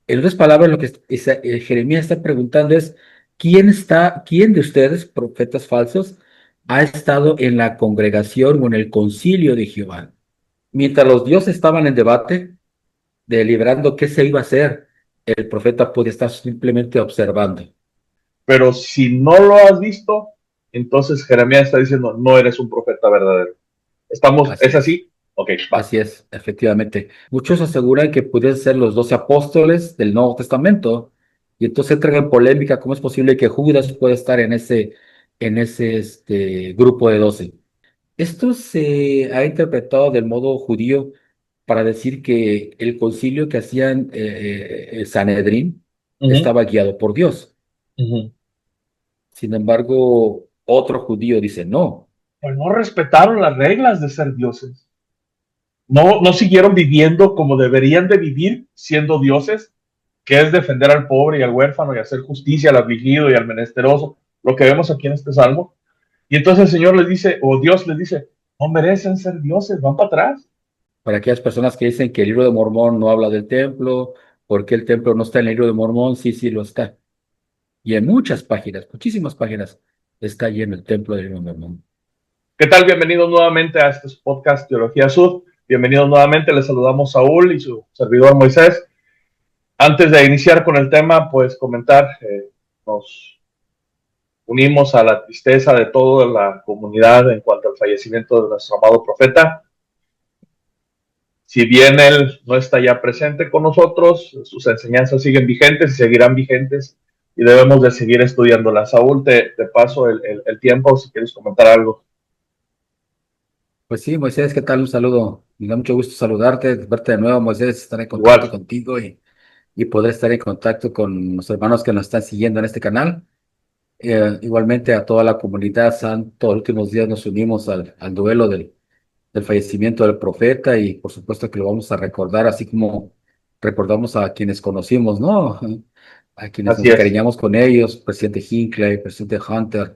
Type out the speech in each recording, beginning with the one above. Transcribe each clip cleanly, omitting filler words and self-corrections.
En otras palabras, lo que Jeremías está preguntando es, quién de ustedes, profetas falsos, ha estado en la congregación o en el concilio de Jehová? Mientras los dioses estaban en debate, deliberando qué se iba a hacer, el profeta puede estar simplemente observando. Pero si no lo has visto, entonces Jeremías está diciendo, no eres un profeta verdadero. Así ¿Es es. así? Ok, va. Así es, efectivamente. Muchos aseguran que pudieran ser los 12 apóstoles del Nuevo Testamento, y entonces entran en polémica cómo es posible que Judas pueda estar en ese grupo de 12. Esto se ha interpretado del modo judío para decir que el concilio que hacían el Sanedrín Ujú, estaba guiado por Dios. ujú. Sin embargo, otro judío dice no. Pues no respetaron las reglas de ser dioses. No siguieron viviendo como deberían de vivir siendo dioses, que es defender al pobre y al huérfano y hacer justicia al afligido y al menesteroso, lo que vemos aquí en este salmo. Y entonces el Señor les dice, o Dios les dice, no merecen ser dioses, van para atrás. Para aquellas personas que dicen que el libro de Mormón no habla del templo, porque el templo no está en el libro de Mormón, sí, sí lo está. Y en muchas páginas, muchísimas páginas, está lleno el templo del libro de Mormón. ¿Qué tal? Bienvenidos nuevamente a este podcast Teología Sud. Bienvenidos nuevamente, les saludamos Saúl y su servidor Moisés. Antes de iniciar con el tema, pues comentar, nos unimos a la tristeza de toda la comunidad en cuanto al fallecimiento de nuestro amado profeta. Si bien él no está ya presente con nosotros, sus enseñanzas siguen vigentes y seguirán vigentes y debemos de seguir estudiándolas. Saúl, te paso el tiempo si quieres comentar algo. Pues sí, Moisés, ¿qué tal? Un saludo. Me da mucho gusto saludarte, verte de nuevo, Moisés, estar en contacto Igual, contigo y poder estar en contacto con los hermanos que nos están siguiendo en este canal. Igualmente a toda la comunidad santo, los últimos días nos unimos al duelo del fallecimiento del profeta y por supuesto que lo vamos a recordar, así como recordamos a quienes conocimos, ¿no? A quienes nos así es. encariñamos con ellos, presidente Hinckley, presidente Hunter,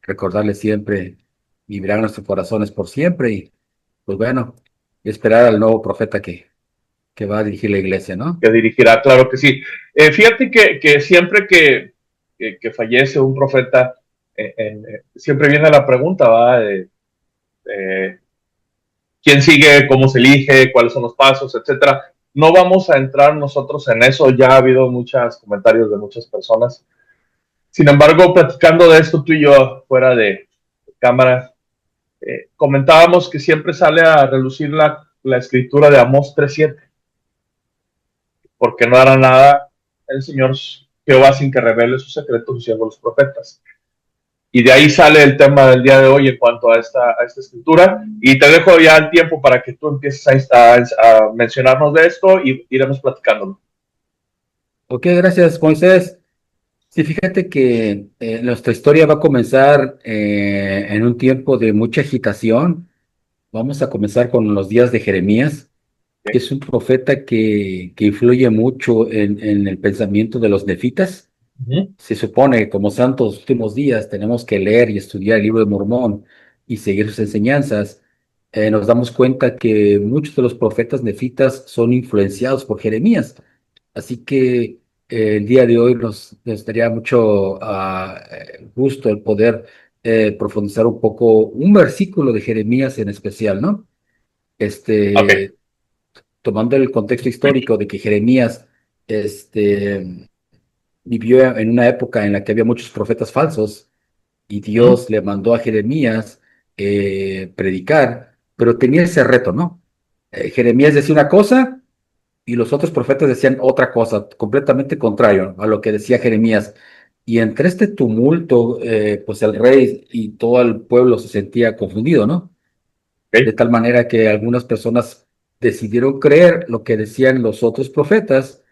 recordarles siempre, vivirán en nuestros corazones por siempre y pues bueno, y esperar al nuevo profeta que va a dirigir la iglesia, ¿no? Que dirigirá, claro que sí. Fíjate que siempre que fallece un profeta, siempre viene la pregunta, ¿va? ¿Quién sigue? ¿Cómo se elige? ¿Cuáles son los pasos? Etcétera. No vamos a entrar nosotros en eso, ya ha habido muchos comentarios de muchas personas. Sin embargo, platicando de esto tú y yo fuera de cámara, comentábamos que siempre sale a relucir la escritura de Amós 3:7, porque no hará nada el Señor Jehová sin que revele sus secretos a sus siervos los profetas. Y de ahí sale el tema del día de hoy en cuanto a esta escritura. Y te dejo ya el tiempo para que tú empieces a mencionarnos de esto y iremos platicándolo. Ok, gracias, Moisés. Sí, fíjate que nuestra historia va a comenzar en un tiempo de mucha agitación. Vamos a comenzar con los días de Jeremías, que ¿Okay? es un profeta que influye mucho en el pensamiento de los nefitas. Uh-huh. Se supone que como santos últimos días tenemos que leer y estudiar el libro de Mormón y seguir sus enseñanzas. Nos damos cuenta que muchos de los profetas nefitas son influenciados por Jeremías. Así que el día de hoy nos daría mucho gusto el poder profundizar un poco un versículo de Jeremías en especial, ¿no? Ok. Este, tomando el contexto histórico de que Jeremías vivió en una época en la que había muchos profetas falsos y Uh-huh. Dios le mandó a Jeremías predicar, pero tenía ese reto, ¿no? Jeremías decía una cosa y los otros profetas decían otra cosa, completamente contrario a lo que decía Jeremías. Y entre este tumulto, pues el rey y todo el pueblo se sentía confundido, ¿no? De Ok. tal manera que algunas personas decidieron creer lo que decían los otros profetas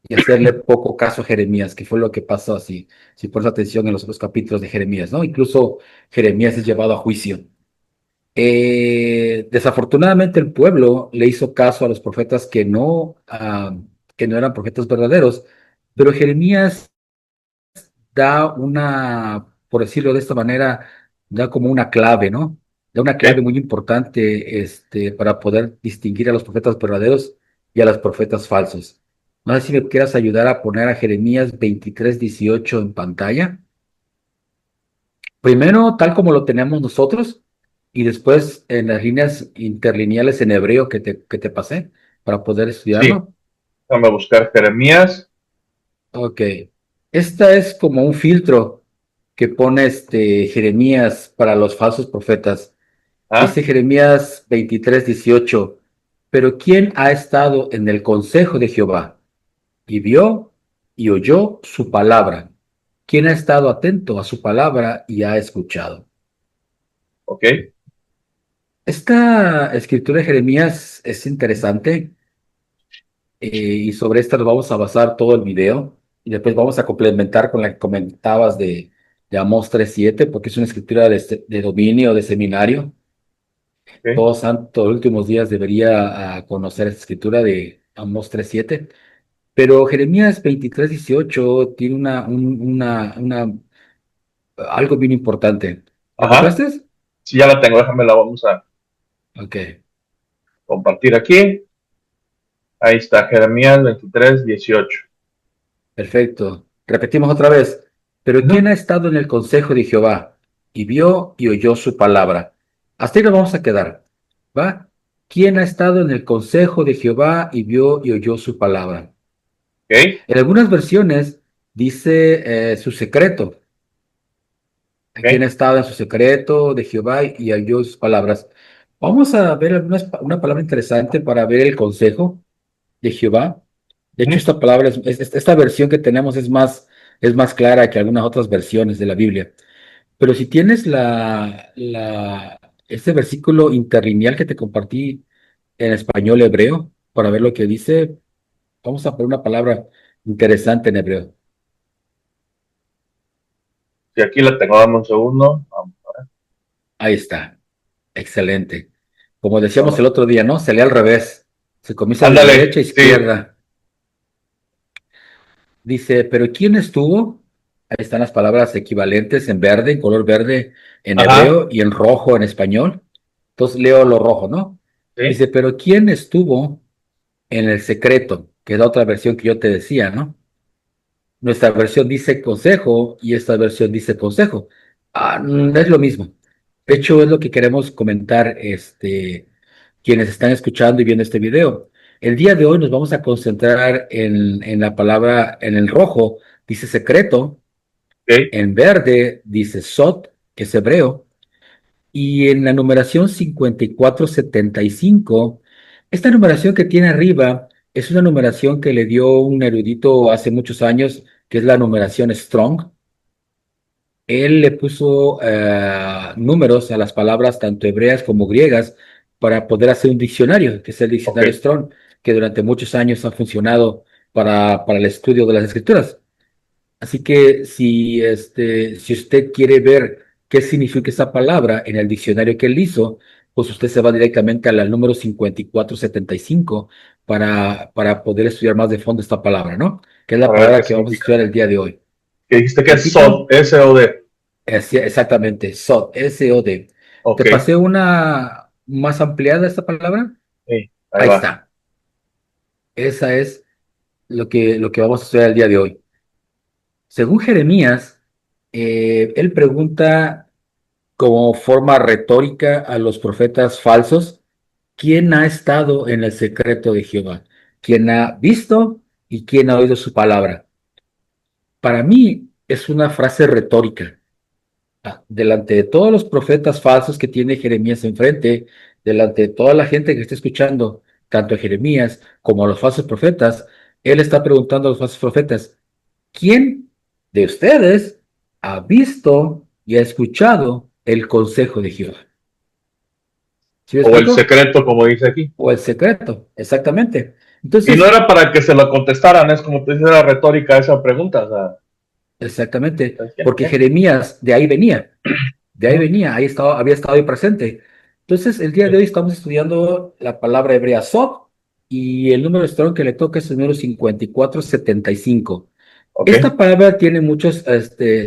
y hacerle poco caso a Jeremías, que fue lo que pasó así, si pones atención en los otros capítulos de Jeremías, ¿no? Incluso Jeremías es llevado a juicio. Desafortunadamente el pueblo le hizo caso a los profetas que no eran profetas verdaderos, pero Jeremías da por decirlo de esta manera, da como una clave, ¿no? Da una clave Ok. muy importante para poder distinguir a los profetas verdaderos y a los profetas falsos. No sé si me quieras ayudar a poner a Jeremías 23:18 en pantalla. Primero, tal como lo tenemos nosotros, y después en las líneas interlineales en hebreo que te pasé para poder Sí, estudiarlo. déjame buscar Jeremías. Ok. Esta es como un filtro que pone Jeremías para los falsos profetas. ¿Ah? Dice Jeremías 23:18, pero ¿quién ha estado en el consejo de Jehová y vio y oyó su palabra? ¿Quién ha estado atento a su palabra y ha escuchado? Ok. Esta escritura de Jeremías es interesante, y sobre esta nos vamos a basar todo el video y después vamos a complementar con la que comentabas de Amós 3:7 porque es una escritura de dominio, de seminario. Ok. Todo santo, los últimos días debería conocer esta escritura de Amós 3:7. Pero Jeremías 23:18 tiene algo bien importante. ¿La Ajá. encontraste? Sí, ya la tengo, déjame la vamos a Ok, compartir aquí. Ahí está, Jeremías 23:18. perfecto. Repetimos otra vez. Pero ¿quién Ujú. ha estado en el consejo de Jehová y vio y oyó su palabra? Hasta ahí nos vamos a quedar. ¿Va? ¿Quién ha estado en el consejo de Jehová y vio y oyó su palabra? Ok. En algunas versiones dice su secreto. ¿Quién ha Ok. estado en su secreto de Jehová y oyó sus palabras? Vamos a ver una palabra interesante para ver el consejo de Jehová. De hecho, Ujú. esta palabra, esta versión que tenemos es más clara que algunas otras versiones de la Biblia. Pero si tienes este versículo interlineal que te compartí en español hebreo, para ver lo que dice, vamos a poner una palabra interesante en hebreo. Sí, aquí la tengo, dame un segundo. Ahí está. Excelente. Como decíamos el Vamos. otro día, ¿no? Se lee al revés. Se comienza de derecha a Ándale, sí. izquierda. Dice, pero ¿quién estuvo? Ahí están las palabras equivalentes en verde, en color verde en Ajá. hebreo y en rojo en español. Entonces leo lo rojo, ¿no? Sí. Dice, pero ¿quién estuvo en el secreto? Que es la otra versión que yo te decía, ¿no? Nuestra versión dice consejo y esta versión dice consejo. Es lo mismo. De hecho, es lo que queremos comentar, quienes están escuchando y viendo este video. El día de hoy nos vamos a concentrar en la palabra, en el rojo, dice secreto, Ok. en verde dice sot, que es hebreo, y en la numeración 5475, esta numeración que tiene arriba es una numeración que le dio un erudito hace muchos años, que es la numeración Strong. Él le puso números a las palabras tanto hebreas como griegas para poder hacer un diccionario, que es el Ok. diccionario Strong, que durante muchos años ha funcionado para el estudio de las escrituras. Así que si usted quiere ver qué significa esa palabra en el diccionario que él hizo, pues usted se va directamente al número 5475 para poder estudiar más de fondo esta palabra, ¿no? Que es la Para ver qué palabra que vamos a significa. estudiar el día de hoy. Que dijiste que es SOD, Repito, SOD. exactamente, SOD, S-O-D. ¿Te Ok. pasé una más ampliada esta palabra? Sí, ahí Ahí va. está. Esa es lo que vamos a estudiar el día de hoy. Según Jeremías, él pregunta como forma retórica a los profetas falsos, ¿quién ha estado en el secreto de Jehová? ¿Quién ha visto y quién ha oído su palabra? Para mí es una frase retórica. Delante de todos los profetas falsos que tiene Jeremías enfrente, delante de toda la gente que está escuchando, tanto a Jeremías como a los falsos profetas, él está preguntando a los falsos profetas, ¿quién de ustedes ha visto y ha escuchado el consejo de Jehová? ¿Sí me O el explico? secreto, como dice aquí. O el secreto, exactamente. Y no Entonces, era para que se lo contestaran, es como tú dices, era retórica esa pregunta. O sea, exactamente, ¿sabes qué? porque Jeremías de ahí Ujú. venía, había estado ahí presente. Entonces, el día de hoy estamos estudiando la palabra hebrea sod y el número strong que le toca es el número 5475. Ok. Esta palabra tiene muchos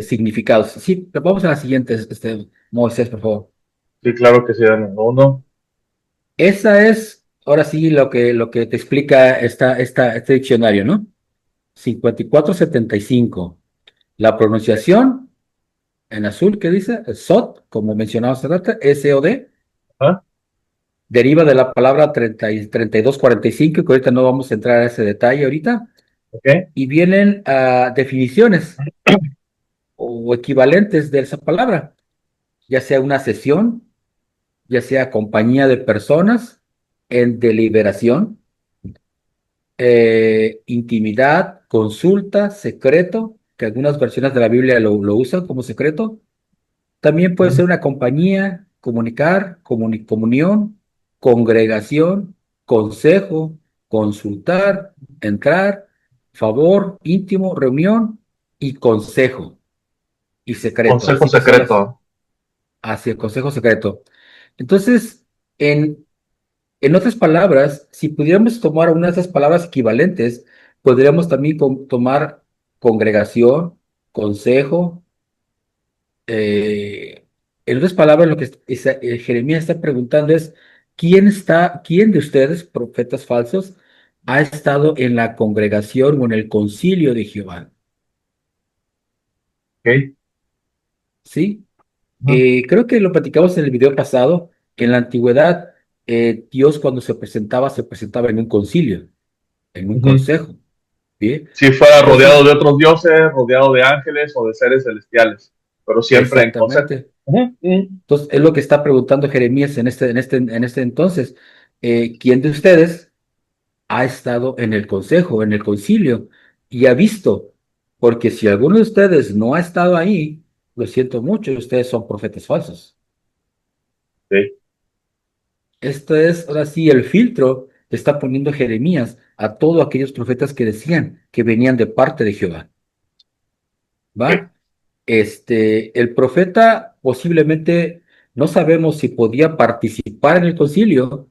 significados. Sí, vamos a la siguiente, Moisés, por favor. Sí, claro que sí, dame uno. Esa es ahora sí lo que te explica este diccionario, ¿no? 5475. La pronunciación en azul, ¿qué dice? SOT, como mencionaba hace rato, SOD, Ajá, deriva de la palabra 3245, que ahorita no vamos a entrar a ese detalle ahorita, ok, y vienen definiciones o equivalentes de esa palabra, ya sea una sesión, ya sea compañía de personas en deliberación, intimidad, consulta, secreto, que algunas versiones de la Biblia lo usan como secreto. También puede ujú, ser una compañía, comunicar, comunión, congregación, consejo, consultar, entrar, favor, íntimo, reunión y consejo y secreto. consejo Así que son las, secreto. hacia el consejo secreto. Entonces, en otras palabras, si pudiéramos tomar una de esas palabras equivalentes, podríamos también tomar congregación, consejo. En otras palabras, lo que Jeremías está preguntando es, quién de ustedes, profetas falsos, ha estado en la congregación o en el concilio de Jehová? Ok, ¿Sí? ujú, Creo que lo platicamos en el video pasado, que en la antigüedad Dios cuando se presentaba en un concilio, en un ujú. consejo. ¿Bien? Si fuera rodeado Entonces, de otros dioses, rodeado de ángeles o de seres celestiales, pero siempre en consejo. exactamente. Ujú, ujú. Entonces, es lo que está preguntando Jeremías en este entonces. ¿Quién de ustedes ha estado en el consejo, en el concilio y ha visto? Porque si alguno de ustedes no ha estado ahí, lo siento mucho, ustedes son profetas falsos. Sí, Esto es, ahora sí, el filtro que está poniendo Jeremías a todos aquellos profetas que decían que venían de parte de Jehová. ok, ¿Va? El profeta posiblemente no sabemos si podía participar en el concilio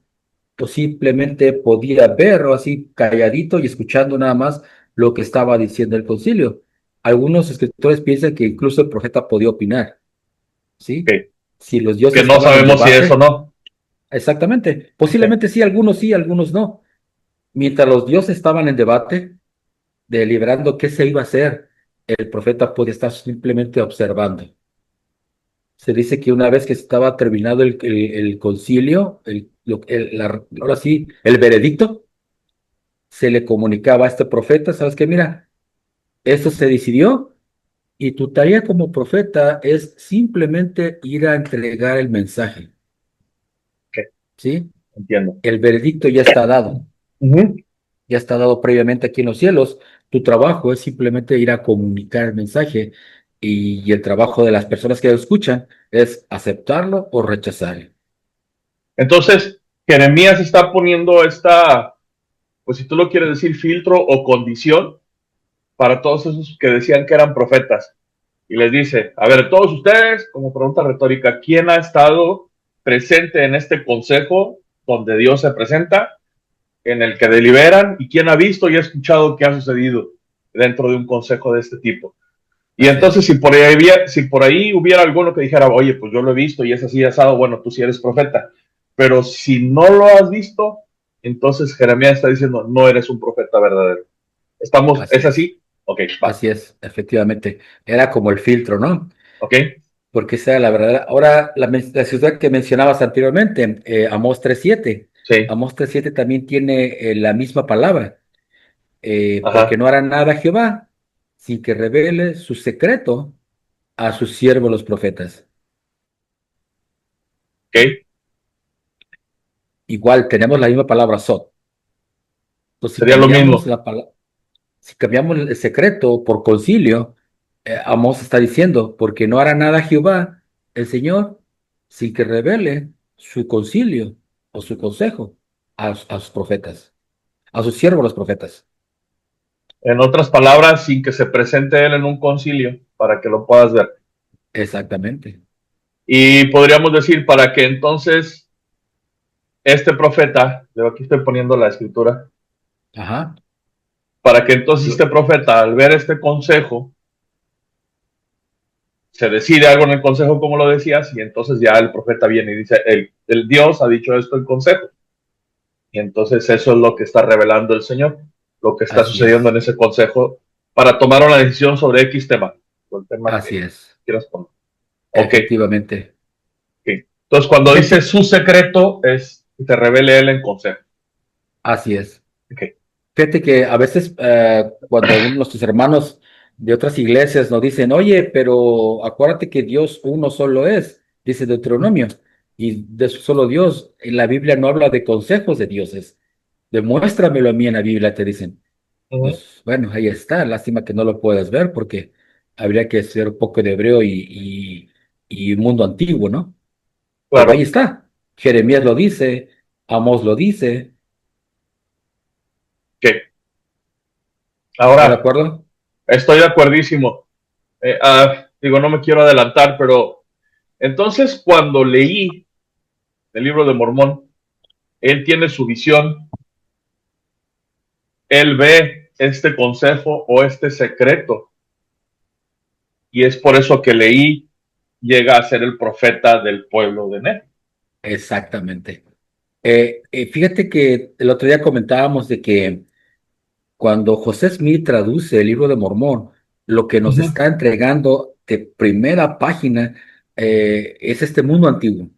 o simplemente podía ver o así calladito y escuchando nada más lo que estaba diciendo el concilio. Algunos escritores piensan que incluso el profeta podía opinar, ¿sí? ok. Si los dioses Que no estaban en sabemos si es o debate, no. exactamente. Ok, Posiblemente sí, algunos no. Mientras los dioses estaban en debate, deliberando qué se iba a hacer, el profeta podía estar simplemente observando. Se dice que una vez que estaba terminado el concilio, ahora sí, el veredicto, se le comunicaba a este profeta, ¿sabes qué? Mira, esto se decidió y tu tarea como profeta es simplemente ir a entregar el mensaje, ok, ¿sí? entiendo. El veredicto Ujú. ya está dado previamente aquí en los cielos. Tu trabajo es simplemente ir a comunicar el mensaje y el trabajo de las personas que lo escuchan es aceptarlo o rechazarlo. Entonces, Jeremías está poniendo esta, pues si tú lo quieres decir, filtro o condición para todos esos que decían que eran profetas. Y les dice, a ver, todos ustedes, como pregunta retórica, ¿quién ha estado presente en este consejo donde Dios se presenta, en el que deliberan, y quién ha visto y ha escuchado qué ha sucedido dentro de un consejo de este tipo? Y Así entonces, es. si por ahí hubiera alguno que dijera, oye, pues yo lo he visto y es así asado, bueno, tú sí eres profeta. Pero si no lo has visto, entonces Jeremías está diciendo, no eres un profeta verdadero. ¿Estamos, Así es es. así? Ok, va. Así es, efectivamente. Era como el filtro, ¿no? Ok, Porque esa era la verdad. Ahora, la ciudad que mencionabas anteriormente, Amós 3:7. sí, Amós 3:7 también tiene la misma palabra. Porque ajá, no hará nada Jehová sin que revele su secreto a sus siervos los profetas. ok. Igual tenemos la misma palabra sot. Entonces, Sería lo mismo. si cambiamos el secreto por concilio, Amós está diciendo, porque no hará nada Jehová, el Señor, sin que revele su concilio o su consejo a sus profetas, a sus siervos los profetas. En otras palabras, sin que se presente él en un concilio para que lo puedas ver. Exactamente. Y podríamos decir, para que entonces este profeta, aquí estoy poniendo la escritura, Ajá. para que entonces Lo- este profeta, al ver este consejo, se decide algo en el consejo, como lo decías, y entonces ya el profeta viene y dice, el Dios ha dicho esto en consejo. Y entonces eso es lo que está revelando el Señor, lo que está Así sucediendo en es, ese consejo para tomar una decisión sobre X tema, o el tema así que es, quieras poner. Ok, efectivamente. ok. Entonces cuando dice Fíjate, su secreto es que te revele él en consejo. así es. Ok. Fíjate que a veces cuando nuestros hermanos de otras iglesias nos dicen, oye, pero acuérdate que Dios uno solo es, dice Deuteronomio, y de eso solo Dios, en la Biblia no habla de consejos de dioses, demuéstramelo a mí en la Biblia, te dicen. Ujú, Pues bueno, ahí está, lástima que no lo puedas ver porque habría que ser un poco de hebreo y mundo antiguo, ¿no? Pero ahí claro. está, Jeremías lo dice, Amós lo dice, Ok. ¿está de Ahora, acuerdo? estoy de acuerdísimo. Digo, no me quiero adelantar, pero entonces cuando leí el libro de Mormón, él tiene su visión, él ve este consejo o este secreto, y es por eso que leí llega a ser el profeta del pueblo de Nefi. Exactamente. Fíjate que el otro día comentábamos de que cuando José Smith traduce el libro de Mormón, lo que nos Ujú, está entregando de primera página es este mundo antiguo,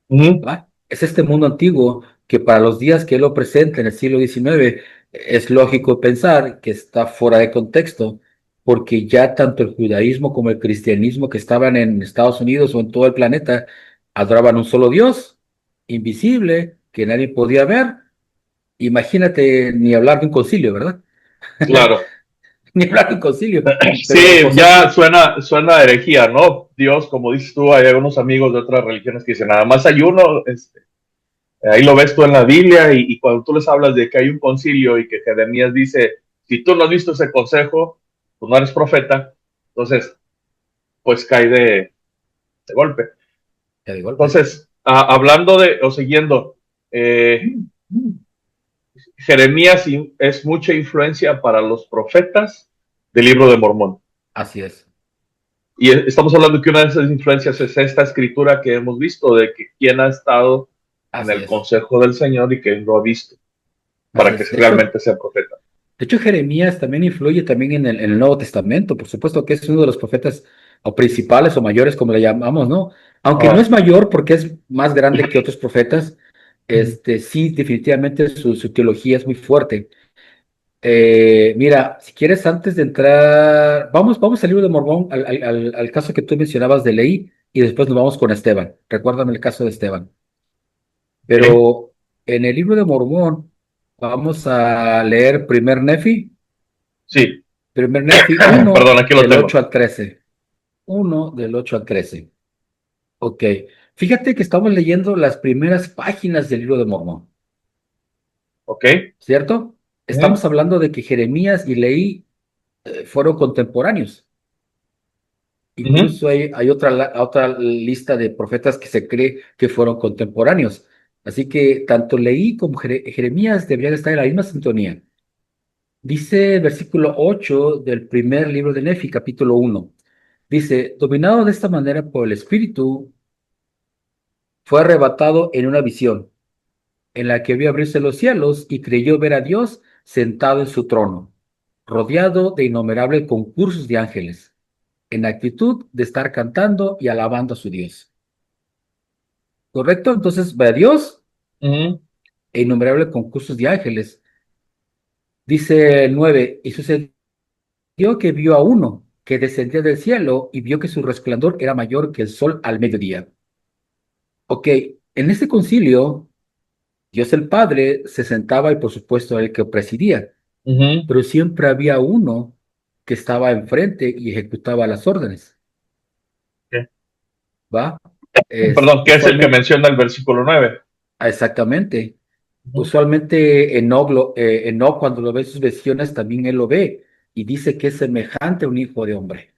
ujú, ¿va? Es este mundo antiguo que para los días que él lo presenta en el siglo XIX es lógico pensar que está fuera de contexto, porque ya tanto el judaísmo como el cristianismo que estaban en Estados Unidos o en todo el planeta adoraban un solo Dios, invisible, que nadie podía ver. Imagínate ni hablar de un concilio, ¿verdad? claro. Ni hablar de un concilio. Pero Sí, José ya Smith, suena a herejía, ¿no? Dios, como dices tú, hay algunos amigos de otras religiones que dicen, nada más hay uno, ahí lo ves tú en la Biblia y cuando tú les hablas de que hay un concilio y que Jeremías dice, si tú no has visto ese consejo, pues no eres profeta, entonces pues cae de golpe. ya de golpe. Entonces, hablando de, o siguiendo, eh, Jeremías es mucha influencia para los profetas del libro de Mormón. Así es, Y estamos hablando que una de esas influencias es esta escritura que hemos visto, de que quién ha estado en así el es, consejo del Señor y quién lo ha visto, así para que es. realmente sea profeta. De hecho, Jeremías también influye también en el Nuevo Testamento, por supuesto que es uno de los profetas o principales o mayores, como le llamamos, ¿no? Aunque no Ah, es mayor porque es más grande que otros profetas, sí, definitivamente su teología es muy fuerte. Mira, si quieres, antes de entrar, vamos al libro de Mormón, al caso que tú mencionabas de Leí, y después nos vamos con Esteban. Recuérdame el caso de Esteban. ok. Pero en el libro de Mormón, vamos a leer primer Nefi. Sí, Primer Nefi perdón, uno aquí lo del 8 tengo. al 13. Uno del 8 al 13. Ok. Fíjate que estamos leyendo las primeras páginas del libro de Mormón, Ok. ¿cierto? Ujú, Estamos hablando de que Jeremías y Leí fueron contemporáneos. ujú, Incluso hay otra lista de profetas que se cree que fueron contemporáneos. Así que tanto Leí como Jeremías deberían estar en la misma sintonía. Dice el versículo 8 del primer libro de Nefi, capítulo uno. Dice, dominado de esta manera por el Espíritu, fue arrebatado en una visión, en la que vio abrirse los cielos y creyó ver a Dios sentado en su trono, rodeado de innumerables concursos de ángeles, en actitud de estar cantando y alabando a su Dios. ¿Correcto? Entonces ve a Dios ujú, e innumerables concursos de ángeles. Dice el 9, y sucedió que vio a uno que descendía del cielo y vio que su resplandor era mayor que el sol al mediodía. Ok, en este concilio, Dios el Padre se sentaba y por supuesto el que presidía, ujú. pero siempre había uno que estaba enfrente y ejecutaba las órdenes, Ok. ¿va? Es Perdón, que es el que usualmente, menciona el versículo 9. exactamente, Ujú, usualmente Enoc cuando lo ve en sus visiones también él lo ve y dice que es semejante a un hijo de hombre.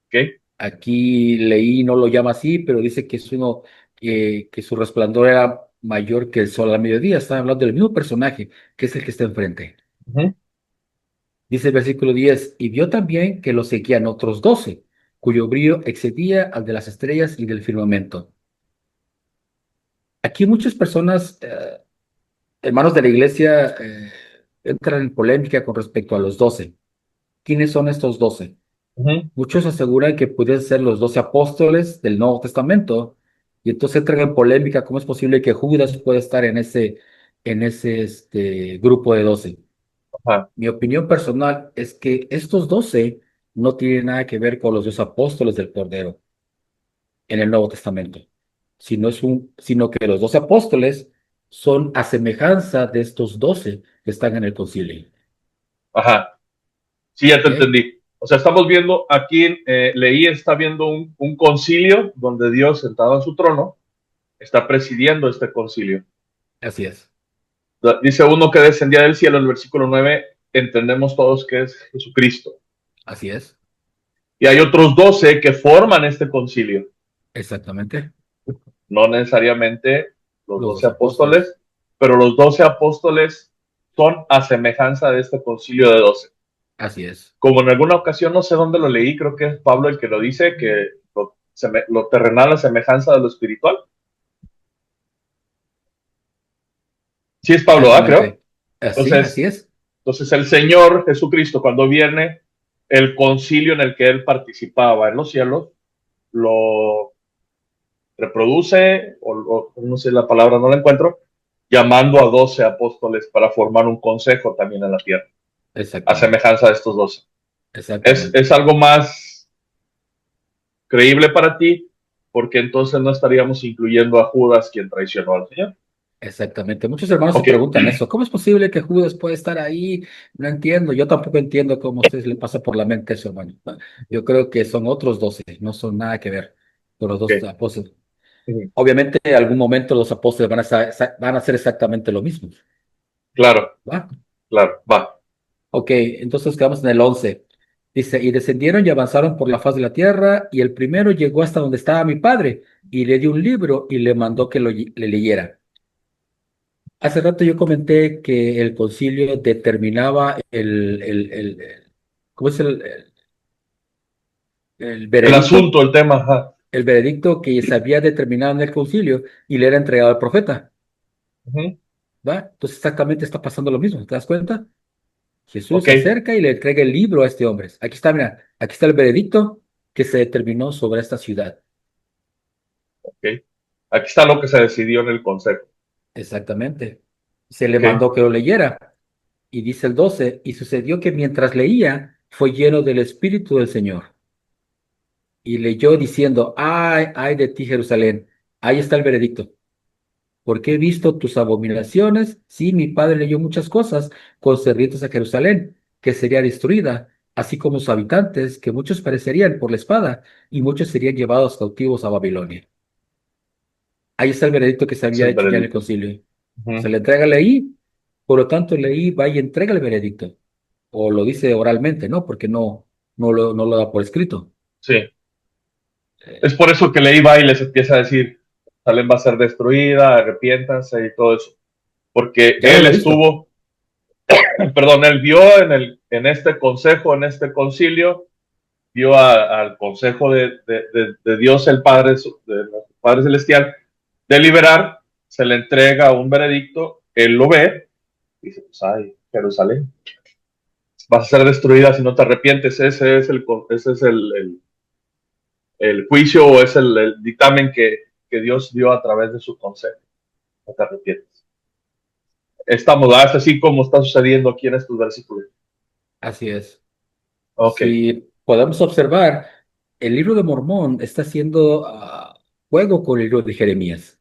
ok. Aquí leí, no lo llama así, pero dice que es uno que su resplandor era mayor que el sol al mediodía. Están hablando del mismo personaje, que es el que está enfrente. Ujú, Dice el versículo 10 y vio también que lo seguían otros 12, cuyo brillo excedía al de las estrellas y del firmamento. aquí muchas personas, hermanos de la iglesia, entran en polémica con respecto a los 12. ¿Quiénes son estos 12? Ujú. Muchos aseguran que pudieran ser los 12 apóstoles del Nuevo Testamento, y entonces entran en polémica cómo es posible que Judas pueda estar en ese grupo de 12. Ajá, Mi opinión personal es que estos 12 no tienen nada que ver con los 2 apóstoles del Cordero en el Nuevo Testamento, sino que los 12 apóstoles son a semejanza de estos 12 que están en el concilio. ajá. Sí, ya te ¿Ok? entendí. O sea, estamos viendo aquí, leí, está viendo un concilio donde Dios, sentado en su trono, está presidiendo este concilio. Así es, Dice uno que descendía del cielo, en el versículo 9 entendemos todos que es Jesucristo. así es, Y hay otros 12 que forman este concilio, exactamente, no necesariamente los los 12 12 apóstoles. apóstoles, pero los 12 apóstoles son a semejanza de este concilio de 12. Así es. Como en alguna ocasión, no sé dónde lo leí, creo que es Pablo el que lo dice, que lo terrenal a semejanza de lo espiritual. Sí es Pablo, creo. Exactamente. Así, así Entonces, es. entonces el Señor Jesucristo, cuando viene, el concilio en el que él participaba en los cielos, lo reproduce, o no sé la palabra, no la encuentro, llamando a 12 apóstoles para formar un consejo también en la tierra, a Exactamente. semejanza de estos 12. Es Exactamente. algo más creíble para ti, porque entonces no estaríamos incluyendo a Judas, quien traicionó al Señor. Exactamente. Muchos hermanos se Ok, preguntan eso. ¿Cómo es posible que Judas pueda estar ahí? No entiendo. Yo tampoco entiendo cómo a ustedes le pasa por la mente eso, hermano. Yo creo que son otros 12. No son nada que ver con los ok. 12 apóstoles. Obviamente, en algún momento los apóstoles van a hacer exactamente lo mismo. Claro, ¿Va? claro, va. Ok, entonces quedamos en el 11. Dice, y descendieron y avanzaron por la faz de la tierra, y el primero llegó hasta donde estaba mi padre, y le dio un libro y le mandó que le leyera. Hace rato yo comenté que el concilio determinaba ¿cómo es el El veredicto? asunto, el tema, ajá. El veredicto que se había determinado en el concilio y le era entregado al profeta, Ujú. ¿va? Entonces exactamente está pasando lo mismo, ¿te das cuenta? Jesús Ok, se acerca y le entrega el libro a este hombre. Aquí está, mira, aquí está el veredicto que se determinó sobre esta ciudad. ok. Aquí está lo que se decidió en el consejo. Exactamente. Se le Ok, mandó que lo leyera. Y dice el 12, y sucedió que mientras leía, fue lleno del Espíritu del Señor. Y leyó diciendo, ay, ay de ti, Jerusalén. Ahí está el veredicto. Porque he visto tus abominaciones. Sí, mi padre leyó muchas cosas concernientes a Jerusalén, que sería destruida, así como sus habitantes, que muchos perecerían por la espada, y muchos serían llevados cautivos a Babilonia. Ahí está el veredicto que se es había el hecho ya en el veredicto. concilio. Se Ujú. le entrega leí, por lo tanto leí va y entrega el veredicto. O lo dice oralmente, ¿no? Porque no lo da por escrito. Sí. Es Eh, por eso que leí va y les empieza a decir, Salem va a ser destruida, arrepiéntanse y todo eso. Porque ya lo él había visto. estuvo, perdón, él vio en este consejo, en este concilio, vio al consejo de Dios el Padre, de nuestro Padre Celestial, deliberar, se le entrega un veredicto, él lo ve, y dice, pues ay, Jerusalén, vas a ser destruida si no te arrepientes. Ese es el juicio o es el dictamen que Dios dio a través de su consejo. No te arrepientes. Estamos, ¿verdad? Es así como está sucediendo aquí en estos versículos. Así es. Ok, Si podemos observar, el libro de Mormón está haciendo juego con el libro de Jeremías.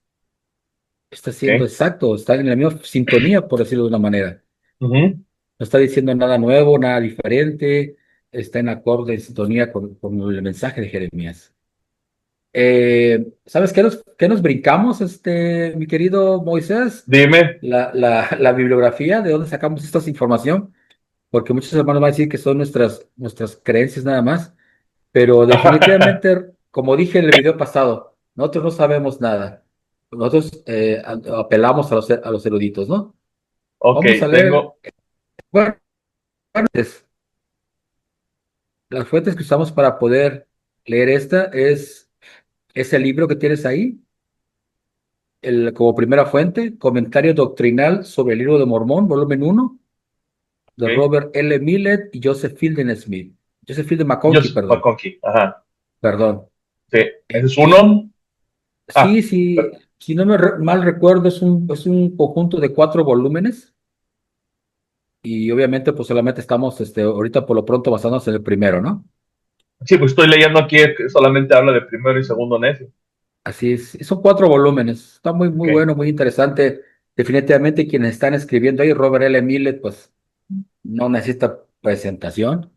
Está siendo ok. exacto, está en la misma sintonía, por decirlo de una manera. Ujú. No está diciendo nada nuevo, nada diferente. Está en acorde, en sintonía con el mensaje de Jeremías. ¿Sabes qué nos brincamos, mi querido Moisés? Dime. La bibliografía, ¿de dónde sacamos esta información? Porque muchos hermanos van a decir que son nuestras creencias nada más, pero definitivamente, como dije en el video pasado, nosotros no sabemos nada. Nosotros apelamos a los eruditos, ¿no? Ok, Vamos a leer, tengo. bueno, las fuentes que usamos para poder leer esta es el libro que tienes ahí. como primera fuente, Comentario Doctrinal sobre el Libro de Mormón, volumen uno, de Ok. Robert L. Millet y Joseph Fielding Smith. Joseph Fielding McConkie, Joseph perdón. McConkie. Ajá. Perdón. Sí. Ese es Es uno. un, Ah, sí, sí, si no mal recuerdo, es un conjunto de 4 volúmenes y obviamente pues solamente estamos ahorita por lo pronto basándonos en el primero, ¿no? sí, pues estoy leyendo aquí que solamente habla de primero y segundo necio. Así es, son 4 volúmenes. Está muy, Ok. muy bueno, muy interesante. Definitivamente quienes están escribiendo ahí, Robert L. Millet, pues no necesita presentación.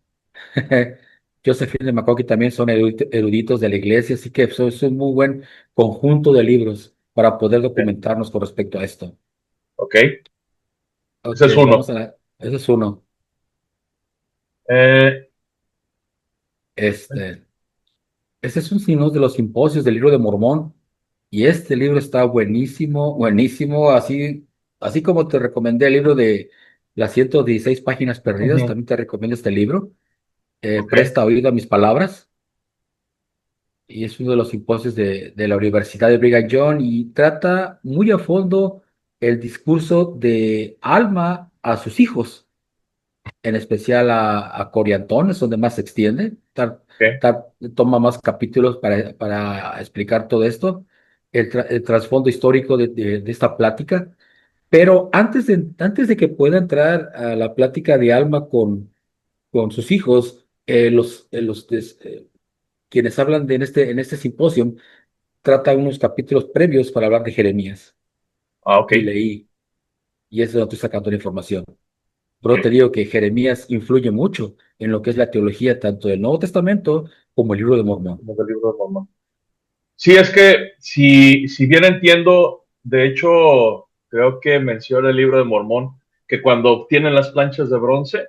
Josephine McConkey también son eruditos de la iglesia, así que es un muy buen conjunto de libros para poder Ok. documentarnos con respecto a esto. Ok. Ese Ok, es uno. vamos ese es uno. Eh, Este, Este es uno de los simposios del libro de Mormón y este libro está buenísimo, buenísimo, así como te recomendé el libro de las 116 páginas perdidas, ujú. también te recomiendo este libro. Ok. Presta oído a mis palabras y es uno de los simposios de la Universidad de Brigham Young y trata muy a fondo el discurso de Alma a sus hijos, en especial a Coriantón, es donde más se extiende. Ok. Toma más capítulos para explicar todo esto, el trasfondo histórico de esta plática. Pero antes de que pueda entrar a la plática de Alma con sus hijos, quienes hablan en este simposio trata unos capítulos previos para hablar de Jeremías. Ah, ok. Y leí, y es de donde estoy sacando la información. Ok. Pero te digo que Jeremías influye mucho en lo que es la teología tanto del Nuevo Testamento como el libro de Mormón. Como del libro de Mormón. Sí, es que si bien entiendo, de hecho, creo que menciona el libro de Mormón que cuando obtienen las planchas de bronce,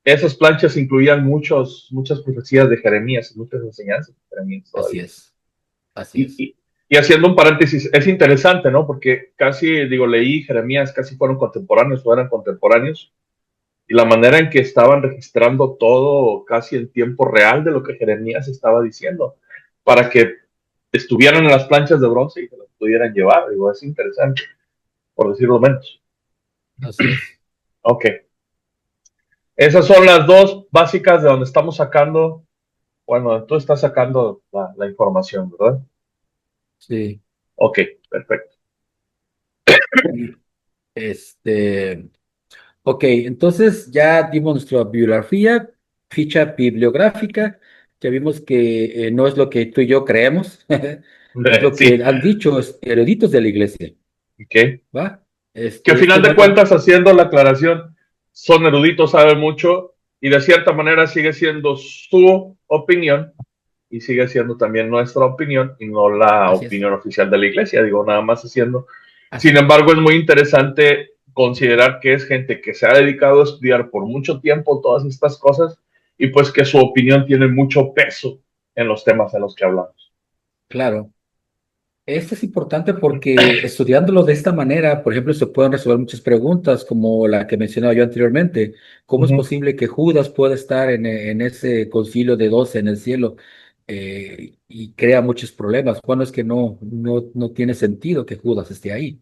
esas planchas incluían muchas profecías de Jeremías, muchas enseñanzas de Jeremías Así todavía. es, así Y, es. y, y haciendo un paréntesis, es interesante, ¿no? Porque casi, digo, leí Jeremías, casi fueron contemporáneos o eran contemporáneos, y la manera en que estaban registrando todo casi en tiempo real de lo que Jeremías estaba diciendo, para que estuvieran en las planchas de bronce y se las pudieran llevar. Digo, es interesante, por decirlo menos. Así es. Ok. Esas son las dos básicas de donde estamos sacando, bueno, tú estás sacando la información, ¿verdad? Sí. Ok, perfecto. Y, Este, ok, entonces ya dimos nuestra bibliografía, ficha bibliográfica, ya vimos que no es lo que tú y yo creemos, es lo Sí, que han dicho eruditos de la iglesia, ok. ¿va? Que a final de Bueno, cuentas, haciendo la aclaración, son eruditos, saben mucho y de cierta manera sigue siendo su opinión y sigue siendo también nuestra opinión y no la así es, opinión oficial de la iglesia, digo, nada más haciendo. así Sin es, embargo, es muy interesante considerar que es gente que se ha dedicado a estudiar por mucho tiempo todas estas cosas y pues que su opinión tiene mucho peso en los temas en los que hablamos. claro. Esto es importante porque estudiándolo de esta manera, por ejemplo, se pueden resolver muchas preguntas como la que mencionaba yo anteriormente. ¿Cómo es Ujú. posible que Judas pueda estar en ese concilio de 12 en el cielo y crea muchos problemas? Bueno, es que no tiene sentido que Judas esté ahí.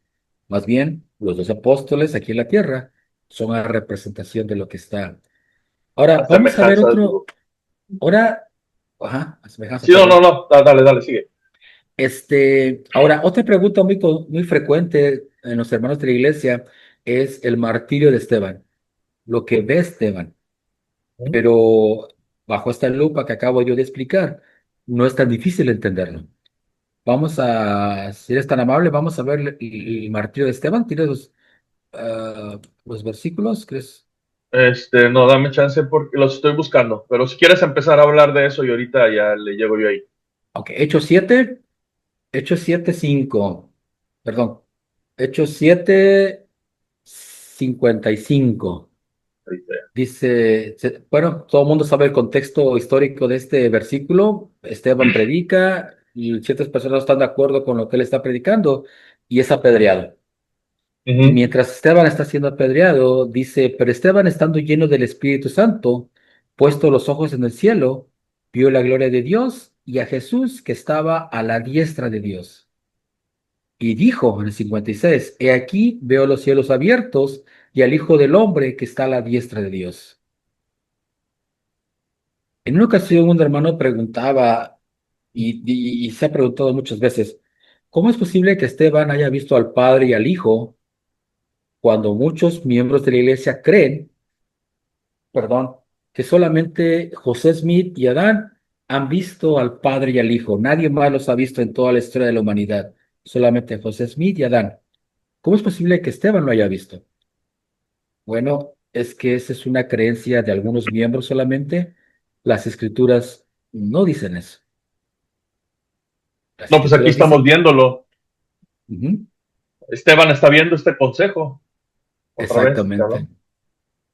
Más bien, los 2 apóstoles aquí en la tierra son una representación de lo que está. A Ahora, vamos a ver semejanza, otro. digo. Ahora, ajá, a semejanza, Sí, no, no, perdón. no, dale, dale, sigue. Ahora, otra pregunta muy frecuente en los hermanos de la iglesia es el martirio de Esteban, lo que ve Esteban, pero bajo esta lupa que acabo yo de explicar, no es tan difícil entenderlo. Si eres tan amable, vamos a ver el martirio de Esteban. ¿Tienes los versículos? ¿Crees? No, dame chance porque los estoy buscando. Pero si quieres empezar a hablar de eso y ahorita ya le llego yo ahí. Ok, Hechos 7, 5, perdón, Hechos 7, 55. Ahorita. Dice, bueno, todo el mundo sabe el contexto histórico de este versículo. Esteban predica y ciertas personas no están de acuerdo con lo que él está predicando y es apedreado. Y Ujú. mientras Esteban está siendo apedreado, dice, pero Esteban estando lleno del Espíritu Santo, puesto los ojos en el cielo, vio la gloria de Dios y a Jesús que estaba a la diestra de Dios. Y dijo en el 56, he aquí veo los cielos abiertos y al Hijo del Hombre que está a la diestra de Dios. En una ocasión un hermano preguntaba, y se ha preguntado muchas veces, ¿cómo es posible que Esteban haya visto al Padre y al Hijo cuando muchos miembros de la iglesia creen, perdón, que solamente José Smith y Adán han visto al Padre y al Hijo? Nadie más los ha visto en toda la historia de la humanidad, solamente José Smith y Adán. ¿Cómo es posible que Esteban lo haya visto? Bueno, es que esa es una creencia de algunos miembros solamente. Las escrituras no dicen eso. Las No, pues aquí escrituras estamos dicen, viéndolo. ujú, Esteban está viendo este consejo. Otra vez, exactamente, cabrón.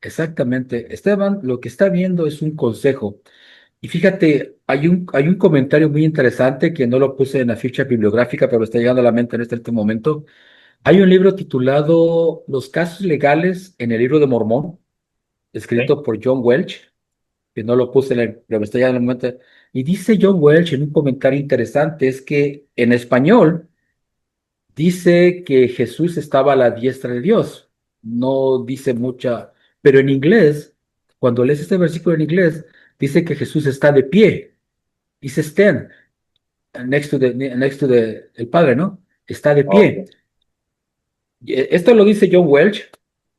exactamente. Esteban lo que está viendo es un consejo. Y fíjate, hay un comentario muy interesante que no lo puse en la ficha bibliográfica, pero está llegando a la mente en este momento. Hay un libro titulado Los casos legales en el libro de Mormón, ¿Sí? escrito por John Welch, que no lo puse en el, pero está llegando a la mente. Y dice John Welch en un comentario interesante, es que en español dice que Jesús estaba a la diestra de Dios. No dice mucha, pero en inglés, cuando lees este versículo en inglés, dice que Jesús está de pie. Dice stand, el Padre, ¿no? Está de pie. Ok. Esto lo dice John Welch,